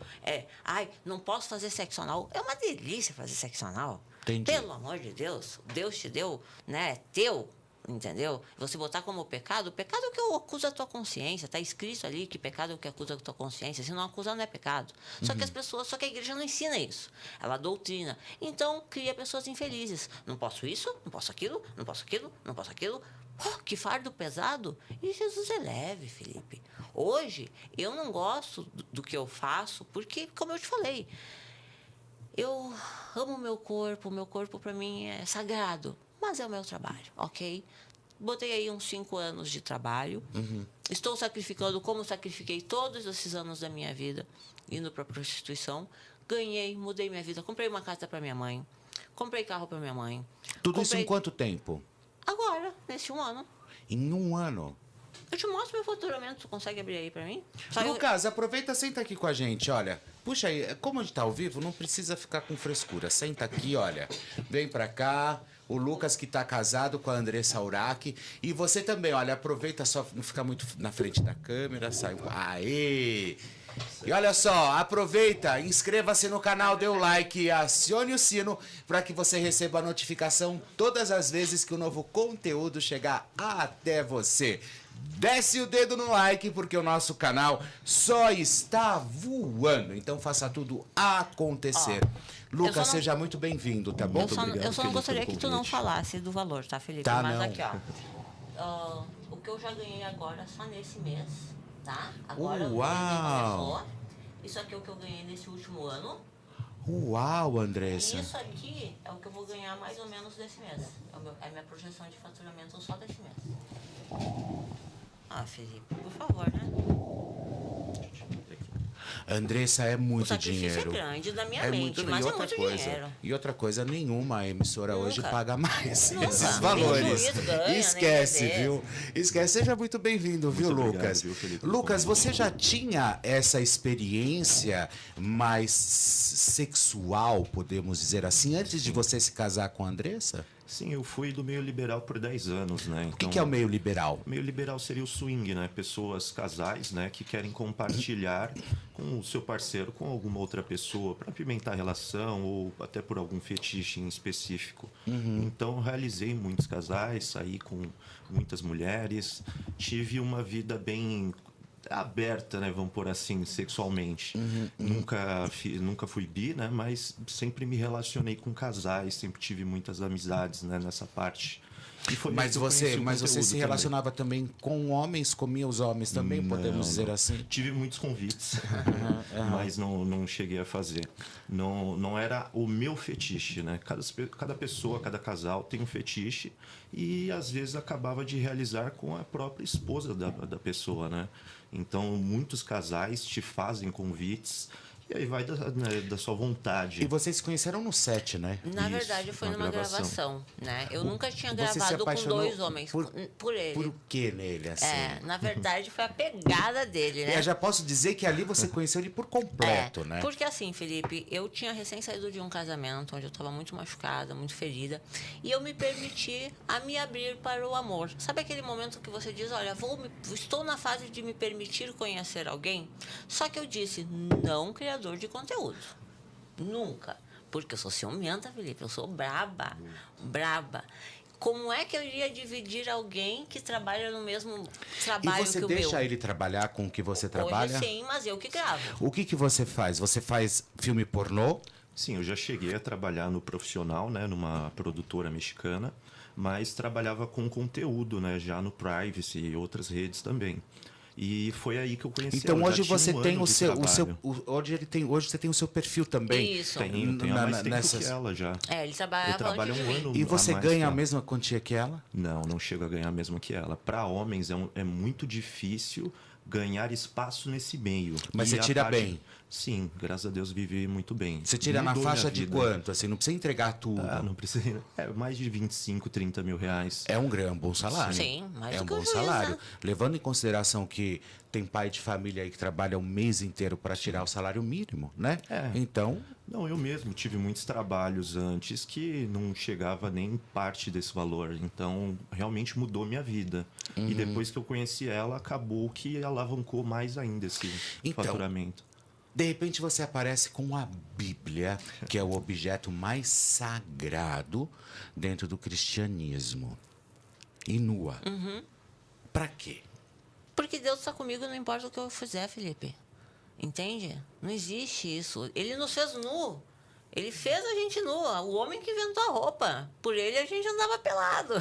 não posso fazer sexo anal, é uma delícia fazer sexo anal. Entendi. Pelo amor de Deus, Deus te deu, né, teu. Entendeu? Você botar como pecado, o pecado é o que acusa a tua consciência. Está escrito ali que pecado é o que acusa a tua consciência. Se não acusar, não é pecado. Só que a igreja não ensina isso. Ela doutrina. Então, cria pessoas infelizes. Não posso isso, não posso aquilo, não posso aquilo, não posso aquilo. Que fardo pesado. E Jesus é leve, Felipe. Hoje, eu não gosto do que eu faço, porque, como eu te falei, eu amo o meu corpo para mim é sagrado. Mas é o meu trabalho, ok? Botei aí uns 5 anos de trabalho. Estou sacrificando como sacrifiquei todos esses anos da minha vida, indo para a prostituição. Ganhei, mudei minha vida. Comprei uma casa para minha mãe. Comprei carro para minha mãe. Isso em quanto tempo? Agora, nesse 1 ano. Em 1 ano? Eu te mostro meu faturamento. Tu consegue abrir aí para mim? Lucas, aproveita, senta aqui com a gente, olha. Puxa aí, como a gente tá ao vivo, não precisa ficar com frescura. Senta aqui, olha. Vem pra cá. O Lucas que tá casado com a Andressa Urach. E você também, olha, aproveita só, não ficar muito na frente da câmera, sai. Aê! E olha só, aproveita, inscreva-se no canal, dê o like e acione o sino para que você receba a notificação todas as vezes que o novo conteúdo chegar até você. Desce o dedo no like, porque o nosso canal só está voando. Então faça tudo acontecer. Lucas, seja muito bem-vindo, tá bom? Muito obrigado, eu só não gostaria que tu não falasse do valor, tá, Felipe? Tá, mas não. Aqui, ó. O que eu já ganhei agora, só nesse mês, tá? Agora Uau! Isso aqui é o que eu ganhei nesse último ano. Uau, Andressa. E isso aqui é o que eu vou ganhar mais ou menos desse mês. É a minha projeção de faturamento só desse mês. Felipe, por favor, né? Andressa, é muito dinheiro. O sacrifício é grande da minha mente, mas é muito dinheiro. E outra coisa, nenhuma emissora hoje paga mais esses Nunca. valores. Ganha, Esquece, viu? Esquece. Seja muito bem-vindo, viu, Lucas? Obrigado, Felipe, Lucas, você já tinha essa experiência mais sexual, podemos dizer assim, antes de você se casar com a Andressa? Sim, eu fui do meio liberal por 10 anos, né? O que é o meio liberal? O meio liberal seria o swing, né? Pessoas, casais, né? Que querem compartilhar com o seu parceiro, com alguma outra pessoa, para apimentar a relação ou até por algum fetiche em específico. Então, eu realizei muitos casais, saí com muitas mulheres, tive uma vida bem aberta, né, vamos pôr assim, sexualmente. Nunca fui bi, né, mas sempre me relacionei com casais, sempre tive muitas amizades, né, nessa parte. E foi Mas você se relacionava também com homens, comia os homens também, podemos dizer assim? Tive muitos convites, mas não cheguei a fazer. Não era o meu fetiche, né? Cada pessoa, cada casal tem um fetiche e às vezes acabava de realizar com a própria esposa da pessoa, né? Então, muitos casais te fazem convites e aí vai da sua vontade. E vocês se conheceram no set, né? Na Isso, verdade, foi uma numa gravação, né? Eu nunca tinha Você se gravado com apaixonou 2 homens, por ele. Por o que nele, assim? Na verdade, foi a pegada dele, né? Eu já posso dizer que ali você conheceu ele por completo, né? Porque assim, Felipe, eu tinha recém saído de um casamento onde eu estava muito machucada, muito ferida, e eu me permiti a me abrir para o amor. Sabe aquele momento que você diz, olha, estou na fase de me permitir conhecer alguém? Só que eu disse, não criador de conteúdo. Nunca. Porque eu sou ciumenta, Felipe, eu sou braba. Como é que eu iria dividir alguém que trabalha no mesmo trabalho que o meu? E você deixa ele trabalhar com o que você trabalha? Hoje sim, mas eu que gravo. O que você faz? Você faz filme pornô? Sim, eu já cheguei a trabalhar no profissional, né, numa produtora mexicana, mas trabalhava com conteúdo, né, já no Privacy e outras redes também. E foi aí que eu conheci Então ela. hoje Já tinha você tem ano o de seu, trabalho. hoje você tem o seu perfil também. Isso. Tenho há mais tempo que ela já. Ele trabalhava Eu trabalho antes um de mim. ano E você a mais ganha que a ela. mesma quantia que ela? Não chego a ganhar a mesma que ela. Para homens é muito difícil ganhar espaço nesse meio. Mas E você a tira parte- bem? Sim, graças a Deus vivi muito bem. Você tira na Mudou minha faixa de vida. quanto? Assim, não precisa entregar tudo. Não precisa. Mais de 25, 30 mil reais. É um bom salário. Sim, mais é do um que o bom juiz, salário. né? Levando em consideração que tem pai de família aí que trabalha um mês inteiro para tirar o salário mínimo, né? Então, Não, eu mesmo tive muitos trabalhos antes que não chegava nem parte desse valor. Então, realmente mudou minha vida. E depois que eu conheci ela, acabou que alavancou mais ainda esse Então, faturamento. de repente você aparece com a Bíblia, que é o objeto mais sagrado dentro do cristianismo. E nua. Pra quê? Porque Deus está comigo, não importa o que eu fizer, Felipe. Entende? Não existe isso. Ele nos fez nu. Ele fez a gente nua. O homem que inventou a roupa. Por ele a gente andava pelado.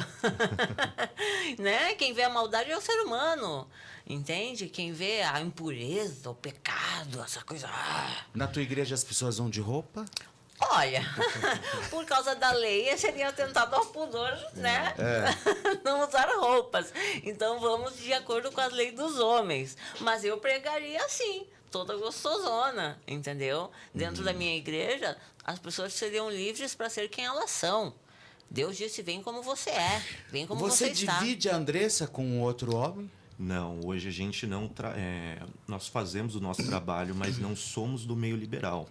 Né? Quem vê a maldade é o ser humano. Entende? Quem vê a impureza, o pecado, essa coisa. Na tua igreja as pessoas vão de roupa? Olha, por causa da lei, seria atentado ao pudor, né? Não usar roupas. Então vamos de acordo com as leis dos homens. Mas eu pregaria assim, toda gostosona, entendeu? Dentro da minha igreja, as pessoas seriam livres para ser quem elas são. Deus disse, vem como você é, vem como você está. Você divide a Andressa com outro homem? Não, hoje a gente não... nós fazemos o nosso trabalho, mas não somos do meio liberal.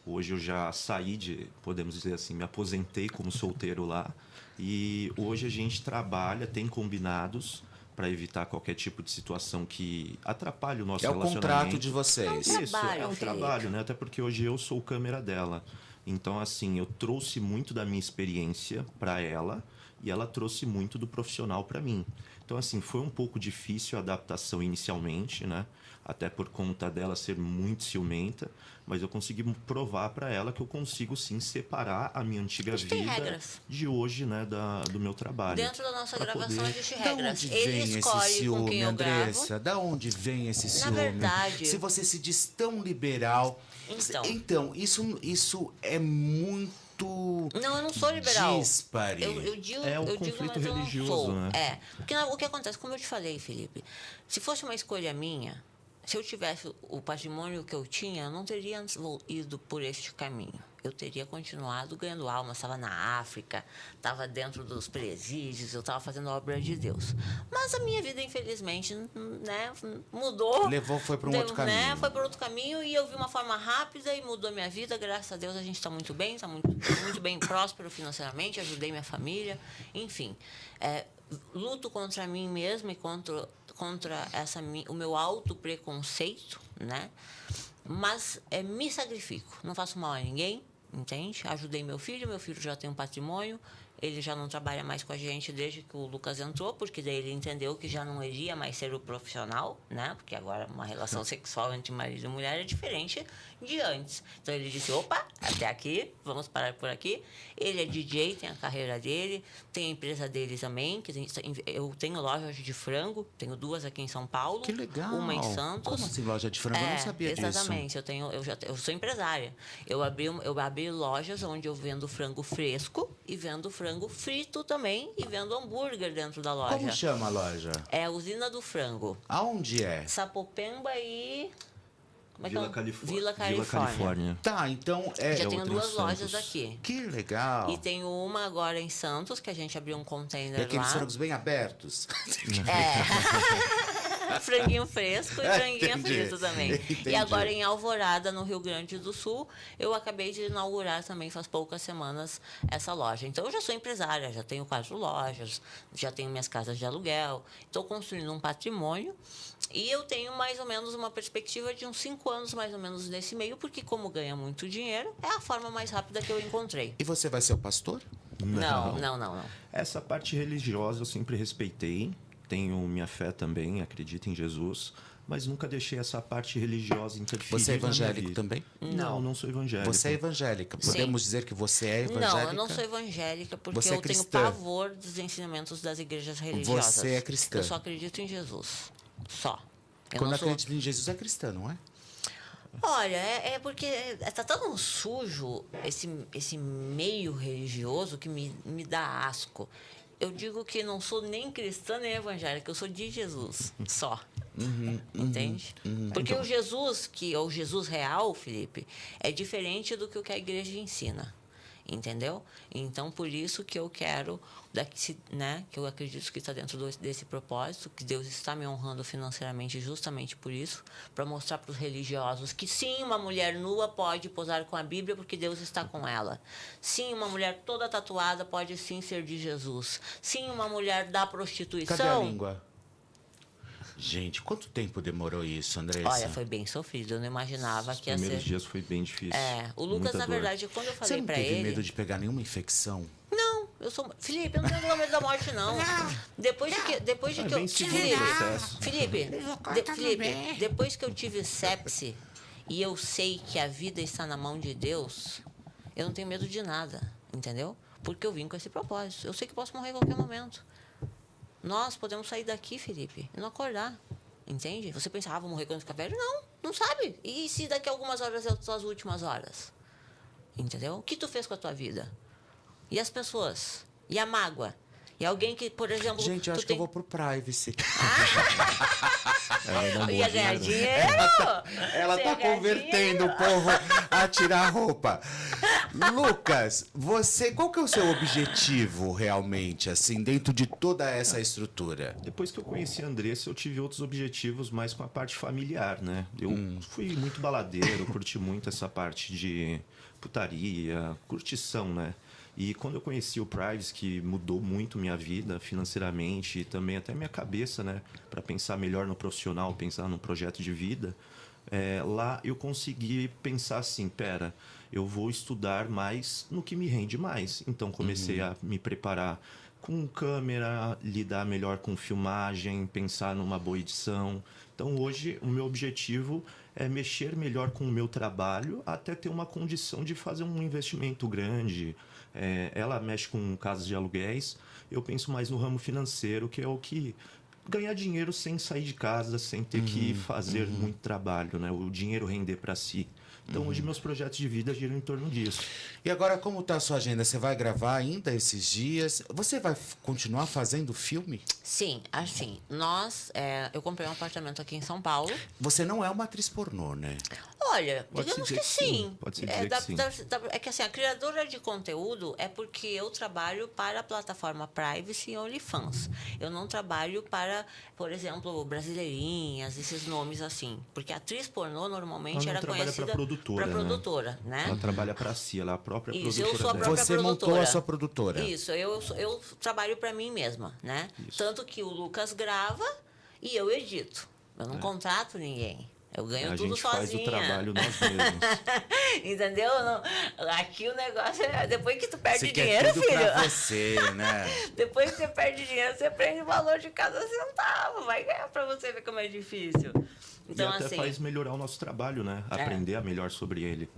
Hoje eu já saí podemos dizer assim, me aposentei como solteiro lá. E hoje a gente trabalha, tem combinados para evitar qualquer tipo de situação que atrapalhe o nosso É o relacionamento. contrato de vocês. Não, Isso, trabalho, é um Felipe. trabalho, né? Até porque hoje eu sou o câmera dela. Então, assim, eu trouxe muito da minha experiência para ela e ela trouxe muito do profissional para mim. Então, assim, foi um pouco difícil a adaptação inicialmente, né? Até por conta dela ser muito ciumenta, mas eu consegui provar para ela que eu consigo sim separar a minha antiga Mas tem vida regras. de hoje, né, do meu trabalho. Dentro da nossa Pra gravação poder- existe Da regras. onde Ele vem esse escolhe com ciúme, quem eu gravo. Andressa? Da onde vem esse Na ciúme? verdade- Se você se diz tão liberal... Então. Isso é muito... Não, eu não sou liberal. Díspare. Eu digo, É um eu digo, conflito mas eu não religioso, sou. né? Porque o que acontece, como eu te falei, Felipe, se fosse uma escolha minha, se eu tivesse o patrimônio que eu tinha, eu não teria ido por este caminho. eu teria continuado ganhando alma. Estava na África, estava dentro dos presídios, eu estava fazendo a obra de Deus. Mas a minha vida, infelizmente, né, mudou. Foi para um outro caminho. Né, foi para outro caminho e eu vi uma forma rápida e mudou minha vida. Graças a Deus a gente está muito bem, está muito bem próspero financeiramente, ajudei minha família, enfim. Luto contra mim mesma e contra o meu autopreconceito, né? Mas me sacrifico, não faço mal a ninguém, entende? Ajudei meu filho já tem um patrimônio, ele já não trabalha mais com a gente desde que o Lucas entrou, porque daí ele entendeu que já não iria mais ser o profissional, né? Porque agora uma relação sexual entre marido e mulher é diferente de antes. Então ele disse, opa, até aqui, vamos parar por aqui. Ele é DJ, tem a carreira dele, tem a empresa dele também, eu tenho lojas de frango, tenho 2 aqui em São Paulo. Que legal! Uma em Santos. Como assim, loja de frango? Eu não sabia disso. Exatamente, eu sou empresária. Eu abri lojas onde eu vendo frango fresco e vendo frango frito também e vendo hambúrguer dentro da loja. Como chama a loja? É a Usina do Frango. Aonde é? Sapopemba e... Vila Califórnia. Vila Califórnia. Tá, então Já tenho 2 lojas aqui. Que legal. E tenho uma agora em Santos, que a gente abriu um container lá. E aqueles lá. frangos bem abertos? Franguinho fresco e franguinho frito também. Entendi. E agora em Alvorada, no Rio Grande do Sul, eu acabei de inaugurar também faz poucas semanas essa loja. Então eu já sou empresária, já tenho 4 lojas, já tenho minhas casas de aluguel, estou construindo um patrimônio e eu tenho mais ou menos uma perspectiva de uns 5 anos mais ou menos nesse meio, porque como ganha muito dinheiro, é a forma mais rápida que eu encontrei. E você vai ser o pastor? Não. Essa parte religiosa eu sempre respeitei. Tenho minha fé também, acredito em Jesus, mas nunca deixei essa parte religiosa interferir. Você é evangélico também? Não sou evangélico. Você é evangélica. Podemos dizer que você é evangélica? Não, eu não sou evangélica porque você eu tenho pavor dos ensinamentos das igrejas religiosas. Você é cristã? Eu só acredito em Jesus. Só. Quando acredita em Jesus é cristã, não é? Olha, é porque está tão sujo esse meio religioso que me dá asco. Eu digo que não sou nem cristã nem evangélica, eu sou de Jesus, só. Entende? Porque o Jesus real, Felipe, é diferente do que o que a igreja ensina. Entendeu? Então, por isso que eu quero, né, que eu acredito que está dentro desse propósito, que Deus está me honrando financeiramente justamente por isso, para mostrar para os religiosos que sim, uma mulher nua pode posar com a Bíblia porque Deus está com ela. Sim, uma mulher toda tatuada pode sim ser de Jesus. Sim, uma mulher da prostituição... Cadê a língua? Gente, quanto tempo demorou isso, Andressa? Olha, foi bem sofrido. Eu não imaginava que ia ser... Os primeiros dias foi bem difícil. O Lucas, na verdade, quando eu falei pra ele... Você não teve medo de pegar nenhuma infecção? Não, Felipe, eu não tenho medo da morte, não. Depois de que eu... Felipe, depois que eu tive sepse e eu sei que a vida está na mão de Deus, eu não tenho medo de nada, entendeu? Porque eu vim com esse propósito. Eu sei que posso morrer a qualquer momento. Nós podemos sair daqui, Felipe, e não acordar, entende? Você pensa, vou morrer quando ficar velho? Não sabe. E se daqui a algumas horas são as suas últimas horas? Entendeu? O que tu fez com a tua vida? E as pessoas? E a mágoa? E alguém que, por exemplo... Gente, eu acho que eu vou pro privacy. Ia ganhar dinheiro? Ela tá convertendo o povo a tirar a roupa. Lucas, qual que é o seu objetivo realmente, assim, dentro de toda essa estrutura? Depois que eu conheci a Andressa, eu tive outros objetivos mais com a parte familiar, né? Eu fui muito baladeiro, curti muito essa parte de putaria, curtição, né? E quando eu conheci o Privacy, que mudou muito minha vida financeiramente e também até minha cabeça, né? Para pensar melhor no profissional, pensar no projeto de vida, lá eu consegui pensar assim, eu vou estudar mais no que me rende mais. Então comecei a me preparar com câmera, lidar melhor com filmagem, pensar numa boa edição. Então hoje o meu objetivo é mexer melhor com o meu trabalho até ter uma condição de fazer um investimento grande. Ela mexe com casas de aluguéis, eu penso mais no ramo financeiro, que é o que ganhar dinheiro sem sair de casa, sem ter que fazer muito trabalho, né? O dinheiro render para si. Então, hoje, meus projetos de vida giram em torno disso. E agora, como está a sua agenda? Você vai gravar ainda esses dias? Você vai continuar fazendo filme? Sim, assim, eu comprei um apartamento aqui em São Paulo. Você não é uma atriz pornô, né? Olha, Pode-se digamos dizer que que sim. sim. Pode-se dizer que sim. É que assim, a criadora de conteúdo é porque eu trabalho para a plataforma Privacy e OnlyFans. Eu não trabalho para, por exemplo, Brasileirinhas, esses nomes assim. Porque a atriz pornô normalmente Ela não era trabalha conhecida pra produtora, né? produtora, né? Ela trabalha para si, ela é a própria Isso, produtora eu sou a dela. própria Você montou produtora. a sua produtora. Isso, eu trabalho para mim mesma, né? Isso. Tanto que o Lucas grava e eu edito. Eu não contrato ninguém. Eu ganho A tudo gente sozinha. faz o trabalho nós mesmos. Entendeu? Aqui o negócio é... Depois que tu perde Você quer dinheiro, tudo filho... pra você, né? Depois que você perde dinheiro, você prende o valor de cada centavo. Vai ganhar pra você ver como é difícil. Então, e até assim... faz melhorar o nosso trabalho, né? Aprender a melhor sobre ele.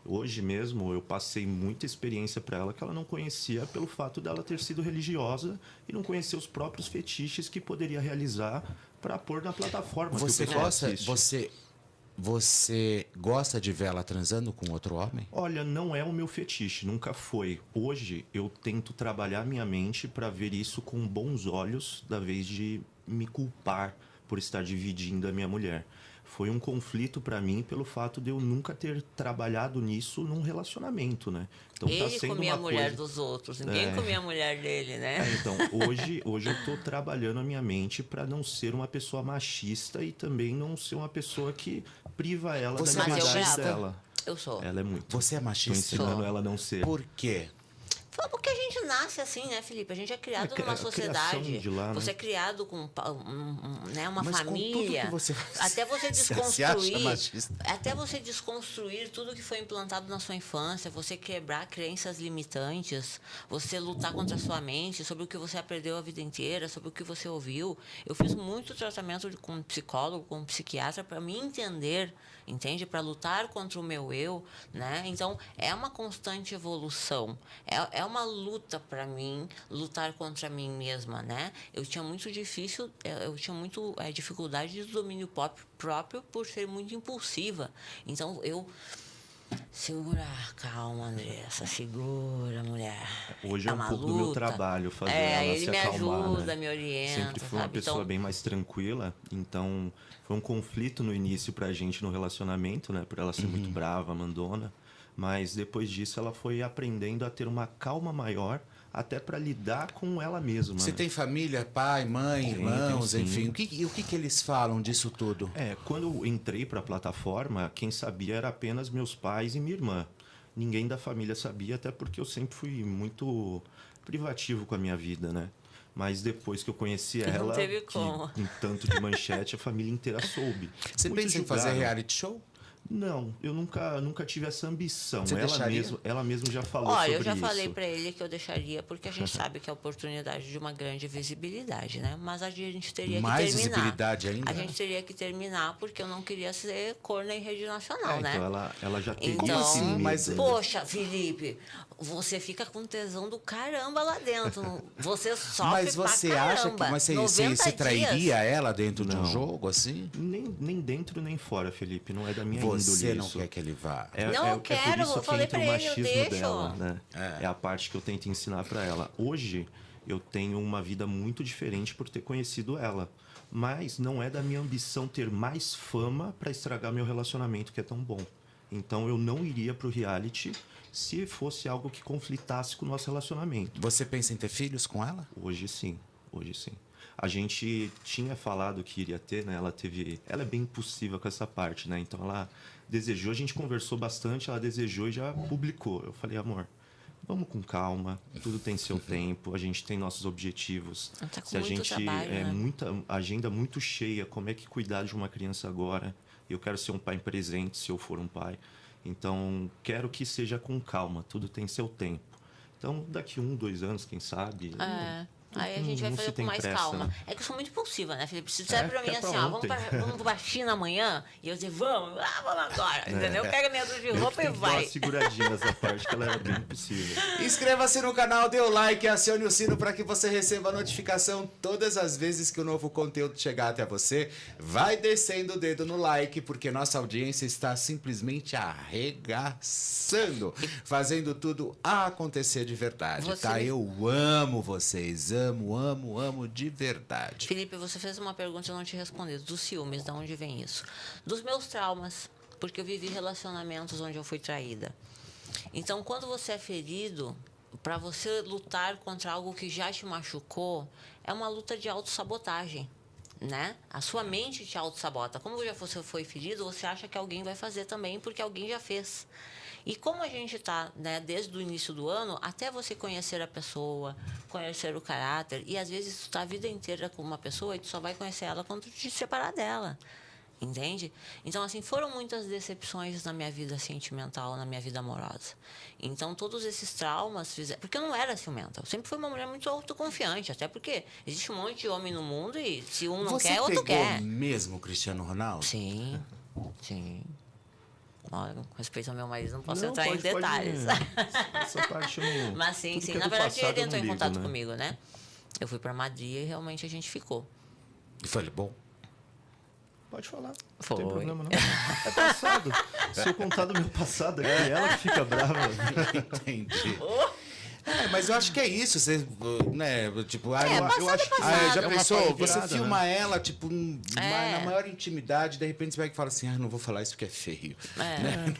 Hoje mesmo eu passei muita experiência para ela que ela não conhecia pelo fato dela ter sido religiosa e não conhecer os próprios fetiches que poderia realizar para pôr na plataforma. Você que o pessoal gosta, assiste. você gosta de ver ela transando com outro homem? Olha, não é o meu fetiche, nunca foi. Hoje eu tento trabalhar minha mente para ver isso com bons olhos, da vez de me culpar por estar dividindo a minha mulher. Foi um conflito para mim pelo fato de eu nunca ter trabalhado nisso num relacionamento, né? Então, Ele tá sendo comia a uma mulher coisa... dos outros, ninguém comia a mulher dele, né? Então, hoje eu tô trabalhando a minha mente para não ser uma pessoa machista e também não ser uma pessoa que priva ela Você da é liberdade machista? dela. Eu sou. Ela é muito. Você é Tô machista? ensinando ela a não ser. Por quê? Porque a gente nasce assim, né, Felipe? A gente é criado É, numa a sociedade. criação de lá, né? Você é criado com né, uma Mas com tudo família. que você Até você se acha desconstruir. machista? Até você desconstruir tudo que foi implantado na sua infância, você quebrar crenças limitantes, você lutar contra a sua mente, sobre o que você aprendeu a vida inteira, sobre o que você ouviu. Eu fiz muito tratamento com um psicólogo, com um psiquiatra, para me entender, entende? Para lutar contra o meu eu, né? Então, é uma constante evolução. É uma luta para mim, lutar contra mim mesma, né? Eu tinha muito dificuldade de domínio próprio por ser muito impulsiva. Então, segura, calma, Andressa, segura, mulher. Hoje é É um uma pouco do meu luta. trabalho fazer ela ele se me acalmar, ajuda, né? me orienta, Sempre fui uma sabe? pessoa Então, bem mais tranquila, então foi um conflito no início pra gente no relacionamento, né? Por ela ser muito brava, mandona, mas depois disso ela foi aprendendo a ter uma calma maior, até para lidar com ela mesma. Você né? tem família, pai, mãe, irmãos, tenho, sim. enfim. O que eles falam disso tudo? Quando eu entrei para a plataforma, quem sabia era apenas meus pais e minha irmã. Ninguém da família sabia, até porque eu sempre fui muito privativo com a minha vida, né? Mas depois que eu conheci Não ela, teve que como. em tanto de manchete, a família inteira soube. Você Muitos pensa em fazer julgaram. reality show? Não, eu nunca tive essa ambição. Você deixaria? Ela mesma já falou olha, sobre eu já isso. falei para ele que eu deixaria, porque a gente sabe que é a oportunidade de uma grande visibilidade, né? Mas a gente teria Mais que terminar. visibilidade ainda? A gente teria que terminar, porque eu não queria ser corna em rede nacional, né? Então ela já teria Então, esse medo, mas- né? poxa, Felipe, você fica com tesão do caramba lá dentro. Você sofre Mas você pra acha que caramba. você 90 trairia dias. ela dentro de um Não. jogo assim? Nem dentro nem fora, Felipe. Não é da minha Você índole não isso. quer que ele vá. Não, eu por quero, isso eu que falei entra o pra ele, eu machismo deixo. dela, né? É a parte que eu tento ensinar pra ela. Hoje, eu tenho uma vida muito diferente por ter conhecido ela. Mas não é da minha ambição ter mais fama pra estragar meu relacionamento, que é tão bom. Então, eu não iria pro reality se fosse algo que conflitasse com o nosso relacionamento. Você pensa em ter filhos com ela? Hoje sim. A gente tinha falado que iria ter, né? Ela é bem impulsiva com essa parte, né? Então ela desejou, a gente conversou bastante, ela desejou e já publicou. Eu falei, amor, vamos com calma, tudo tem seu tempo, a gente tem nossos objetivos. Tá com Se a muito gente trabalho, né? muita agenda muito cheia, como é que cuidar de uma criança agora? Eu quero ser um pai presente, se eu for um pai. Então, quero que seja com calma, tudo tem seu tempo. Então, daqui 1, 2 anos, quem sabe... Aí a gente vai não fazer se com tem mais pressa, calma. né? É que eu sou muito impulsiva, né, Felipe? Se disser pra mim quer assim, pra ó, vamos ontem. vamos pra China amanhã, e eu dizer, vamos agora, entendeu? Pega minha dúvida de Eu roupa e tenho que dar uma vai. seguradinha nessa parte, que ela era bem impossível. Inscreva-se no canal, dê o like e acione o sino para que você receba a notificação todas as vezes que o novo conteúdo chegar até você. Vai descendo o dedo no like, porque nossa audiência está simplesmente arregaçando, fazendo tudo acontecer de verdade, Você- tá? Eu amo vocês, amo de verdade. Felipe, você fez uma pergunta e eu não te respondi. Dos ciúmes, de onde vem isso? Dos meus traumas. porque eu vivi relacionamentos onde eu fui traída. Então, quando você é ferido, para você lutar contra algo que já te machucou, é uma luta de autossabotagem, né? A sua mente te autossabota. Como já você foi ferido, você acha que alguém vai fazer também, porque alguém já fez. E como a gente está, né, desde o início do ano, até você conhecer a pessoa, conhecer o caráter, e às vezes tu está a vida inteira com uma pessoa e tu só vai conhecer ela quando tu te separar dela. Entende? Então, assim, foram muitas decepções na minha vida sentimental, na minha vida amorosa. Então, todos esses traumas fizeram... Porque eu não era ciumenta. Eu sempre fui uma mulher muito autoconfiante. Até porque existe um monte de homem no mundo e se um não quer, outro quer. Você pegou mesmo o Cristiano Ronaldo? Sim, sim. Olha, com respeito ao meu marido, não posso Não, entrar em detalhes. Essa parte não... Mas sim, sim. Na verdade, ele entrou em contato comigo, né? Eu fui pra Madrid e realmente a gente ficou. E foi bom? Pode falar. Foi. Não tem problema, não. É passado. Se eu contar do meu passado aqui, ela que fica brava. Entendi. Mas eu acho que é isso, você, né, tipo, eu acho que já é uma pensou, você virada, filma ela, tipo, na maior intimidade, de repente você vai falar assim, não vou falar isso porque é feio. Né?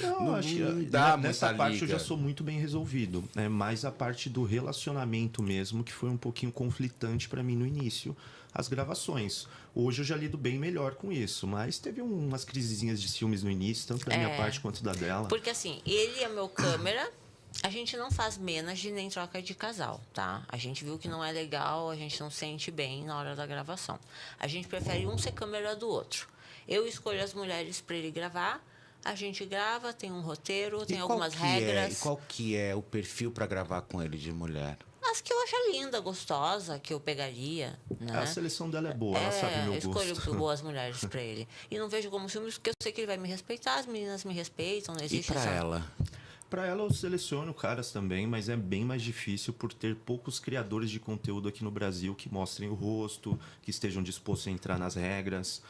Não, acho que dá nessa muita parte liga. eu já sou muito bem resolvido. É mais a parte do relacionamento mesmo, que foi um pouquinho conflitante para mim no início. As gravações. Hoje eu já lido bem melhor com isso, mas teve umas crisezinhas de ciúmes no início, tanto da minha parte quanto da dela. Porque assim, ele é meu câmera, a gente não faz menage nem troca de casal, tá? A gente viu que não é legal, a gente não sente bem na hora da gravação. A gente prefere um ser câmera do outro. Eu escolho as mulheres para ele gravar, a gente grava, tem um roteiro, tem algumas regras. E qual que é o perfil para gravar com ele de mulher? As que eu acho linda, gostosa, que eu pegaria, né? A seleção dela é boa, ela sabe meu eu gosto. escolho boas mulheres pra ele. E não vejo como ciúmes, porque eu sei que ele vai me respeitar, as meninas me respeitam, não existe E pra essa... ela? Para ela eu seleciono caras também, mas é bem mais difícil por ter poucos criadores de conteúdo aqui no Brasil que mostrem o rosto, que estejam dispostos a entrar nas regras.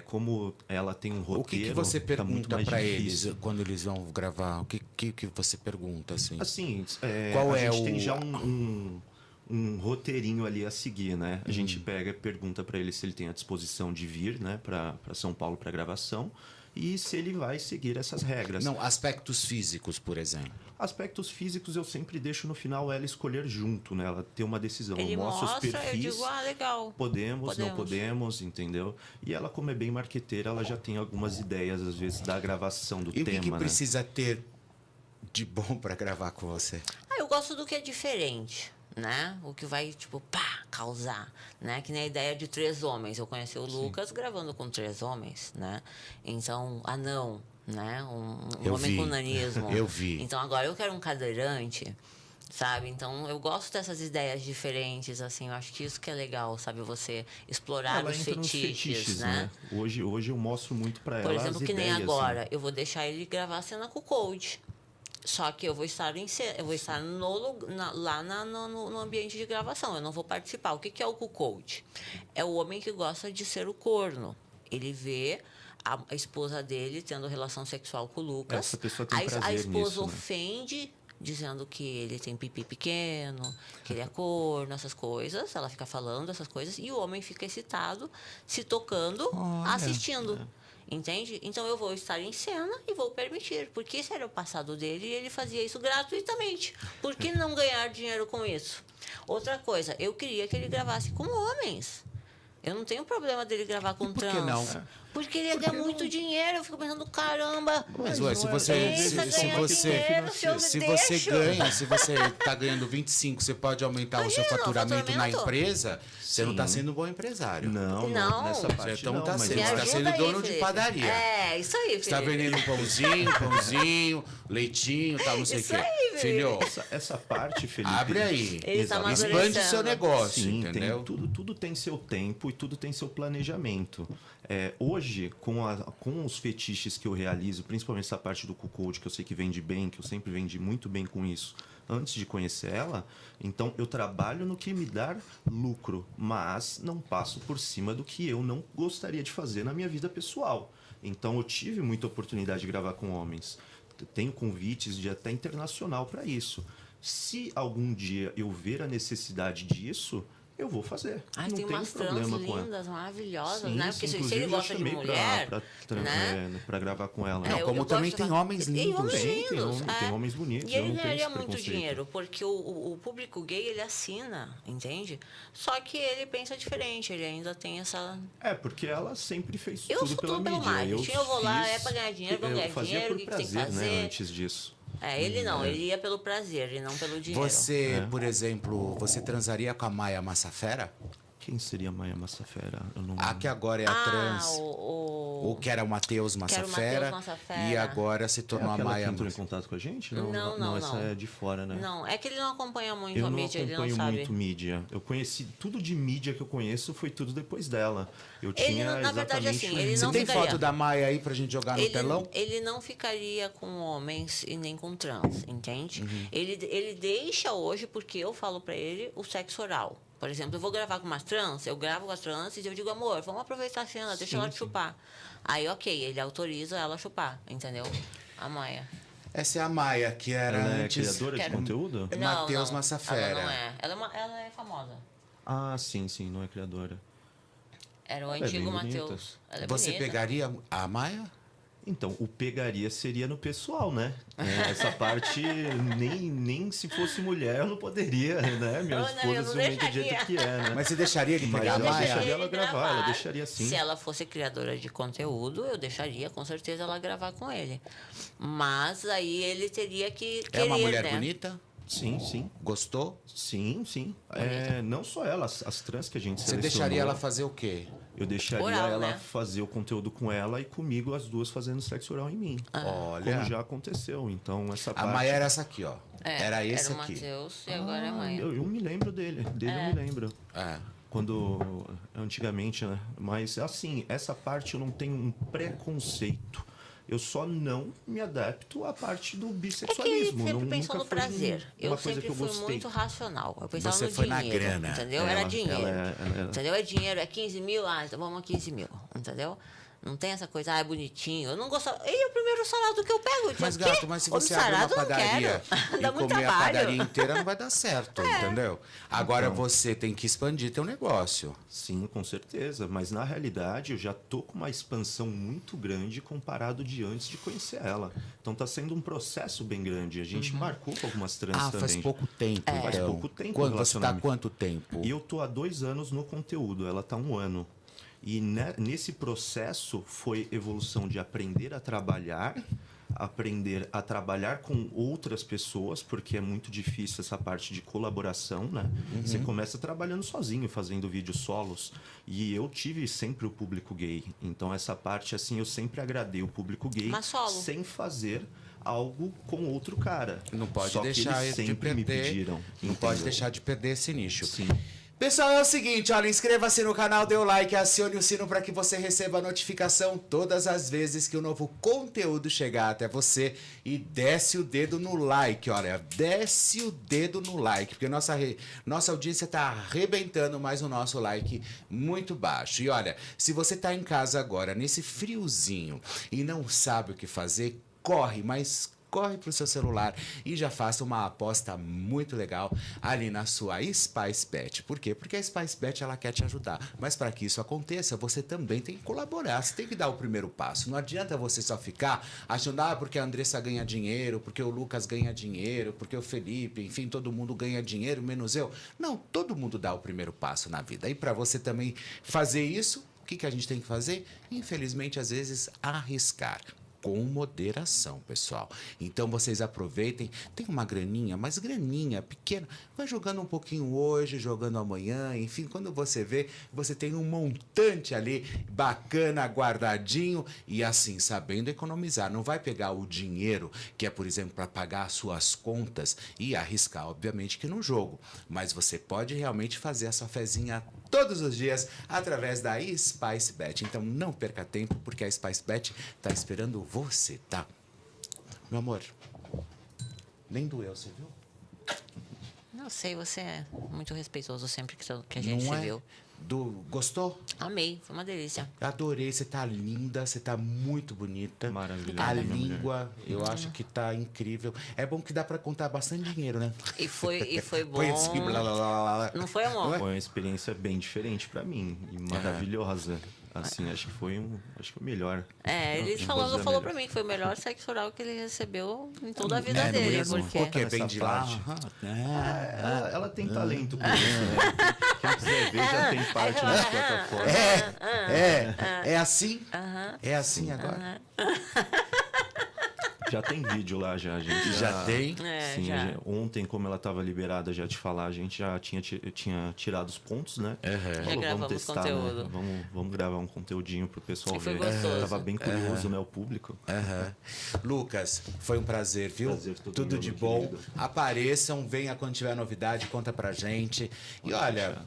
Como ela tem um roteiro... O que você fica muito pergunta mais pra difícil. eles quando eles vão gravar? O que você pergunta, assim? Assim, Qual a é gente o... tem já um roteirinho ali a seguir, né? A gente pergunta para ele se ele tem a disposição de vir, né, para São Paulo para gravação e se ele vai seguir essas regras. Não, aspectos físicos, por exemplo. Aspectos físicos eu sempre deixo no final ela escolher junto, né? Ela ter uma decisão. Ele eu mostro os mostra, perfis. eu digo, legal. Podemos, não podemos, entendeu? E ela, como é bem marqueteira, ela já tem algumas ideias, às vezes, da gravação do E tema, o que né? precisa ter de bom para gravar com você? Eu gosto do que é diferente, né? O que vai, tipo, causar, né? Que nem a ideia de 3 homens. Eu conheci o Lucas gravando com 3 homens, né? Então, anão, né? Um homem com nanismo. Eu vi. Então, agora eu quero um cadeirante, sabe? Então, eu gosto dessas ideias diferentes, assim. Eu acho que isso que é legal, sabe? Você explorar Ela os entra nos fetiches, né? Hoje eu mostro muito pra ela Por exemplo, as que nem ideias, agora, né? eu vou deixar ele gravar a cena com o Cold. Só que eu vou estar lá no ambiente de gravação. Eu não vou participar. O que é o cuckold? É o homem que gosta de ser o corno. Ele vê a esposa dele tendo relação sexual com o Lucas. Essa pessoa tem prazer a esposa nisso, né? ofende, dizendo que ele tem pipi pequeno, que ele é corno, essas coisas. Ela fica falando essas coisas. E o homem fica excitado, se tocando, assistindo. Entende? Então eu vou estar em cena e vou permitir. Porque esse era o passado dele e ele fazia isso gratuitamente. Por que não ganhar dinheiro com isso? Outra coisa, eu queria que ele gravasse com homens. Eu não tenho problema dele gravar com trans. Por que não? Porque ele ia ganhar muito dinheiro. Eu fico pensando, caramba. Mas, ué, se você ganha, se você tá ganhando 25, você pode aumentar o seu faturamento na empresa, você não tá sendo um bom empresário. Não, nessa parte então não. tá Mas sendo, Me você tá ajuda sendo aí, dono de Felipe. padaria. É, isso aí, Felipe. Você tá vendendo pãozinho, leitinho, tal, não sei o Isso quê. aí, Filho, essa parte, Felipe... abre aí. Ele tá Expande o amadurecendo. seu negócio, Sim, entendeu? tudo tem seu tempo e tudo tem seu planejamento. Hoje, com os fetiches que eu realizo, principalmente essa parte do cuckold, que eu sei que vende bem, que eu sempre vendi muito bem com isso, antes de conhecer ela, então eu trabalho no que me dá lucro, mas não passo por cima do que eu não gostaria de fazer na minha vida pessoal. Então eu tive muita oportunidade de gravar com homens. Tenho convites de até internacional para isso. Se algum dia eu ver a necessidade disso, eu vou fazer. Ai, não tem tenho umas trans problema com ela. lindas, maravilhosas, Sim, né? Porque sim, se inclusive, ele gosta eu de chamei mulher, né? Pra gravar com ela. Não, como eu também gosto tem homens Tem lindos. homens Tem lindos, tem homens bonitos. E eu ele não tenho ganharia esse muito preconceito. dinheiro, porque o público gay, ele assina, entende? Só que ele pensa diferente, ele ainda tem essa... Porque ela sempre fez Eu tudo sou pela tudo pelo mídia. marketing, eu vou lá, é pra ganhar dinheiro, vamos ganhar Eu fazia dinheiro, por o que tem que prazer, fazer? né, antes disso. Ele não, ele ia pelo prazer e não pelo dinheiro. Você, por exemplo, você transaria com a Maia Massafera? Quem seria a Maia Massafera? Eu não... A que agora é a trans. o... Ou que era o Matheus Massafera. Massafera. E agora se tornou a aquela Maia que entrou em Massafera. contato com a gente? Não, essa não. é de fora, né? Não, é que ele não acompanha muito Eu a não mídia, ele não acompanho sabe. muito mídia. Eu conheci tudo de mídia que eu conheço foi tudo depois dela. Eu Ele, tinha na verdade, exatamente assim, ele Você não tem ficaria. foto da Maia aí pra gente jogar no telão? Ele não ficaria com homens e nem com trans, entende? Uhum. Ele deixa hoje, porque eu falo pra ele, o sexo oral. Por exemplo, eu vou gravar com uma trans, eu gravo com as trans e eu digo, amor, vamos aproveitar a cena, deixa ela te chupar. Aí, ok, ele autoriza ela a chupar, entendeu? A Maia. Essa é a Maia, que era Ela é antes... criadora de Quero- conteúdo? Matheus não, Massafera. Ela não é. Ela é famosa. Ah, sim, não é criadora. Era o é antigo bem bonita. Matheus. Ela é Você bonita. pegaria a Maia? Então, o pegaria seria no pessoal, né? Essa parte, nem se fosse mulher, eu não poderia, né? Minha Eu não esposa ciumenta do jeito deixaria. que é, né? Mas você deixaria ele Mas pegar a eu Maia? deixaria ela ele gravar, ela deixaria sim. Se ela fosse criadora de conteúdo, eu deixaria com certeza ela gravar com ele. Mas aí ele teria que É querer, uma mulher né? bonita? Sim. Gostou? Sim. Não só ela, as trans que a gente Você selecionou. deixaria ela fazer o quê? Eu deixaria Oral, ela né? fazer o conteúdo com ela e comigo as duas fazendo sexo oral em mim. Olha. Como já aconteceu. Então, essa A parte... Maia era essa aqui, ó. Era esse era o aqui. Matheus e agora é a Maia. Eu me lembro dele. Eu me lembro. É. Quando... Antigamente, né? Mas, assim, essa parte eu não tenho um preconceito. Eu só não me adapto à parte do É que ele bissexualismo. sempre Não- pensou nunca no foi prazer. uma Eu coisa sempre que eu fui gostei. muito racional. Eu pensava Você no foi na dinheiro, grana. entendeu? Era dinheiro. ela- Entendeu? É dinheiro, é 15 mil, então vamos a 15 mil, entendeu? Não tem essa coisa, é bonitinho. Eu não gostava. E o primeiro sarado que eu pego? Mas, o quê? gato, mas se Ô, você abrir uma sarado, eu não padaria quero. e Dá muito comer a trabalho. padaria inteira, não vai dar certo, entendeu? Agora você tem que expandir teu negócio. Sim, com certeza. Mas na realidade eu já tô com uma expansão muito grande comparado de antes de conhecer ela. Então tá sendo um processo bem grande. A gente marcou com algumas trans também. Faz pouco tempo, então. Faz pouco tempo o Quando você tá há relacionamento. quanto tempo? E eu tô há 2 anos no conteúdo, ela tá 1 ano. E nesse processo foi evolução de aprender a trabalhar com outras pessoas, porque é muito difícil essa parte de colaboração, né? Você começa trabalhando sozinho, fazendo vídeos solos. E eu tive sempre o público gay. Então essa parte, assim, eu sempre agradei o público gay Mas solo. sem fazer algo com outro cara. Não pode Só que deixar eles de sempre me perder. pediram. Não entendeu? pode deixar de perder esse nicho. Sim. Pessoal, é o seguinte, olha, inscreva-se no canal, dê o like, acione o sino para que você receba a notificação todas as vezes que o novo conteúdo chegar até você e desce o dedo no like, olha, desce o dedo no like, porque nossa audiência tá arrebentando, mas o nosso like muito baixo. E olha, se você tá em casa agora, nesse friozinho e não sabe o que fazer, corre, mas corre para o seu celular e já faça uma aposta muito legal ali na sua SpiceBet. Por quê? Porque a SpiceBet ela quer te ajudar. Mas para que isso aconteça, você também tem que colaborar. Você tem que dar o primeiro passo. Não adianta você só ficar achando, porque a Andressa ganha dinheiro, porque o Lucas ganha dinheiro, porque o Felipe, enfim, todo mundo ganha dinheiro, menos eu. Não, todo mundo dá o primeiro passo na vida. E para você também fazer isso, o que a gente tem que fazer? Infelizmente, às vezes, arriscar. Com moderação, pessoal. Então vocês aproveitem, tem uma graninha, mas graninha pequena, vai jogando um pouquinho hoje, jogando amanhã, enfim, quando você vê, você tem um montante ali bacana, guardadinho e assim, sabendo economizar. Não vai pegar o dinheiro que é, por exemplo, para pagar as suas contas e arriscar, obviamente, que no jogo. Mas você pode realmente fazer a sua fezinha todos os dias através da SpiceBet. Então não perca tempo, porque a SpiceBet está esperando você, tá? Meu amor, nem doeu, você viu? Não sei, você é muito respeitoso sempre que a gente Não se é? viu. Gostou? Amei, foi uma delícia. Adorei, você tá linda, você tá muito bonita. Maravilhosa, A minha língua, eu acho que tá incrível. É bom que dá pra contar bastante dinheiro, né? E foi bom. Põe assim, blá, blá, blá, blá. Não foi, amor? Foi uma experiência bem diferente para mim e maravilhosa. Assim, acho que foi o melhor. Ele falou pra mim que foi o melhor sexo oral que ele recebeu em toda a vida dele. Porque Nessa vem de lá. parte. Ela tem talento com isso, né? Quem quiser ver já tem parte nas plataformas. É assim? É assim agora? Já tem vídeo lá, já, gente. Já tem? Sim, já. Ontem, como ela estava liberada já de falar, a gente já tinha tirado os pontos, né? Já gravamos conteúdo. Né? Vamos gravar um conteúdinho pro pessoal E foi ver. gostoso. Tava bem curioso, né? O público. Lucas, foi um prazer, viu? Prazer todo Tudo meu, de meu bom. querido. Apareçam, venha quando tiver novidade, conta pra gente. E olha,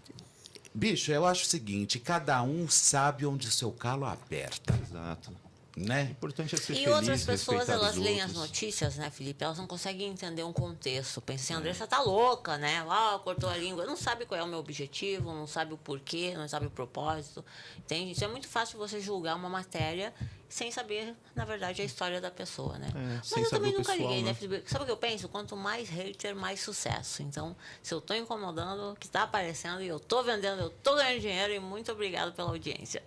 bicho, eu acho o seguinte, cada um sabe onde o seu calo aperta, Exato. né? O importante é ser E feliz, outras pessoas, respeitar elas os leem as outros. notícias, né, Felipe? Elas não conseguem entender um contexto. Pensam assim, a Andressa tá louca, né? Cortou a língua. Não sabe qual é o meu objetivo, não sabe o porquê, não sabe o propósito. Entende? Isso é muito fácil você julgar uma matéria sem saber, na verdade, a história da pessoa, né? sem Mas eu também saber o nunca pessoal, liguei, né, né? Felipe? Sabe o que eu penso? Quanto mais hater, mais sucesso. Então, se eu tô incomodando, que tá aparecendo, e eu tô vendendo, eu tô ganhando dinheiro, e muito obrigado pela audiência.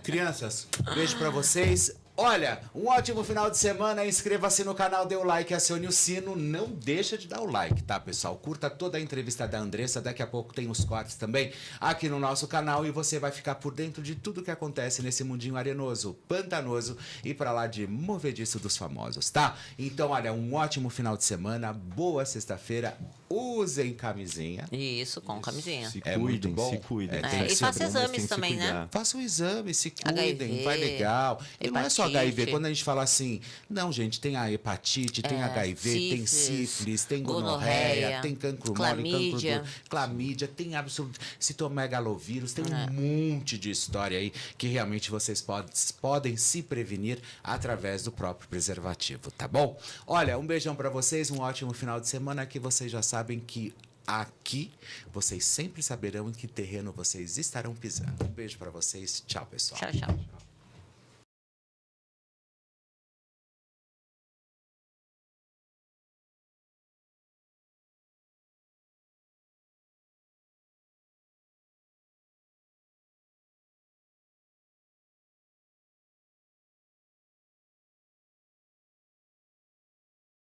Crianças, beijo pra vocês. Olha, um ótimo final de semana. Inscreva-se no canal, dê o like, acione o sino. Não deixa de dar o like, tá, pessoal? Curta toda a entrevista da Andressa. Daqui a pouco tem os cortes também aqui no nosso canal. E você vai ficar por dentro de tudo que acontece nesse mundinho arenoso, pantanoso e pra lá de movediço dos famosos, tá? Então, olha, um ótimo final de semana. Boa sexta-feira. Usem camisinha. Isso, com camisinha. Se É cuidem, muito bom. se cuidem. Tem que E ser faça bom, mas exames tem que se também, né? cuidar. Faça o exame, se cuidem, HIV, vai legal. E não é só HIV. hepatite. Quando a gente fala assim, não, gente, tem a hepatite, tem HIV, tem sífilis, tem gonorreia, tem cancro mole, clamídia. clamídia, tem citomegalovírus, tem um monte de história aí que realmente vocês podem se prevenir através do próprio preservativo, tá bom? Olha, um beijão pra vocês, um ótimo final de semana, que vocês já sabem que aqui vocês sempre saberão em que terreno vocês estarão pisando. Um beijo pra vocês, tchau, pessoal. Tchau, tchau.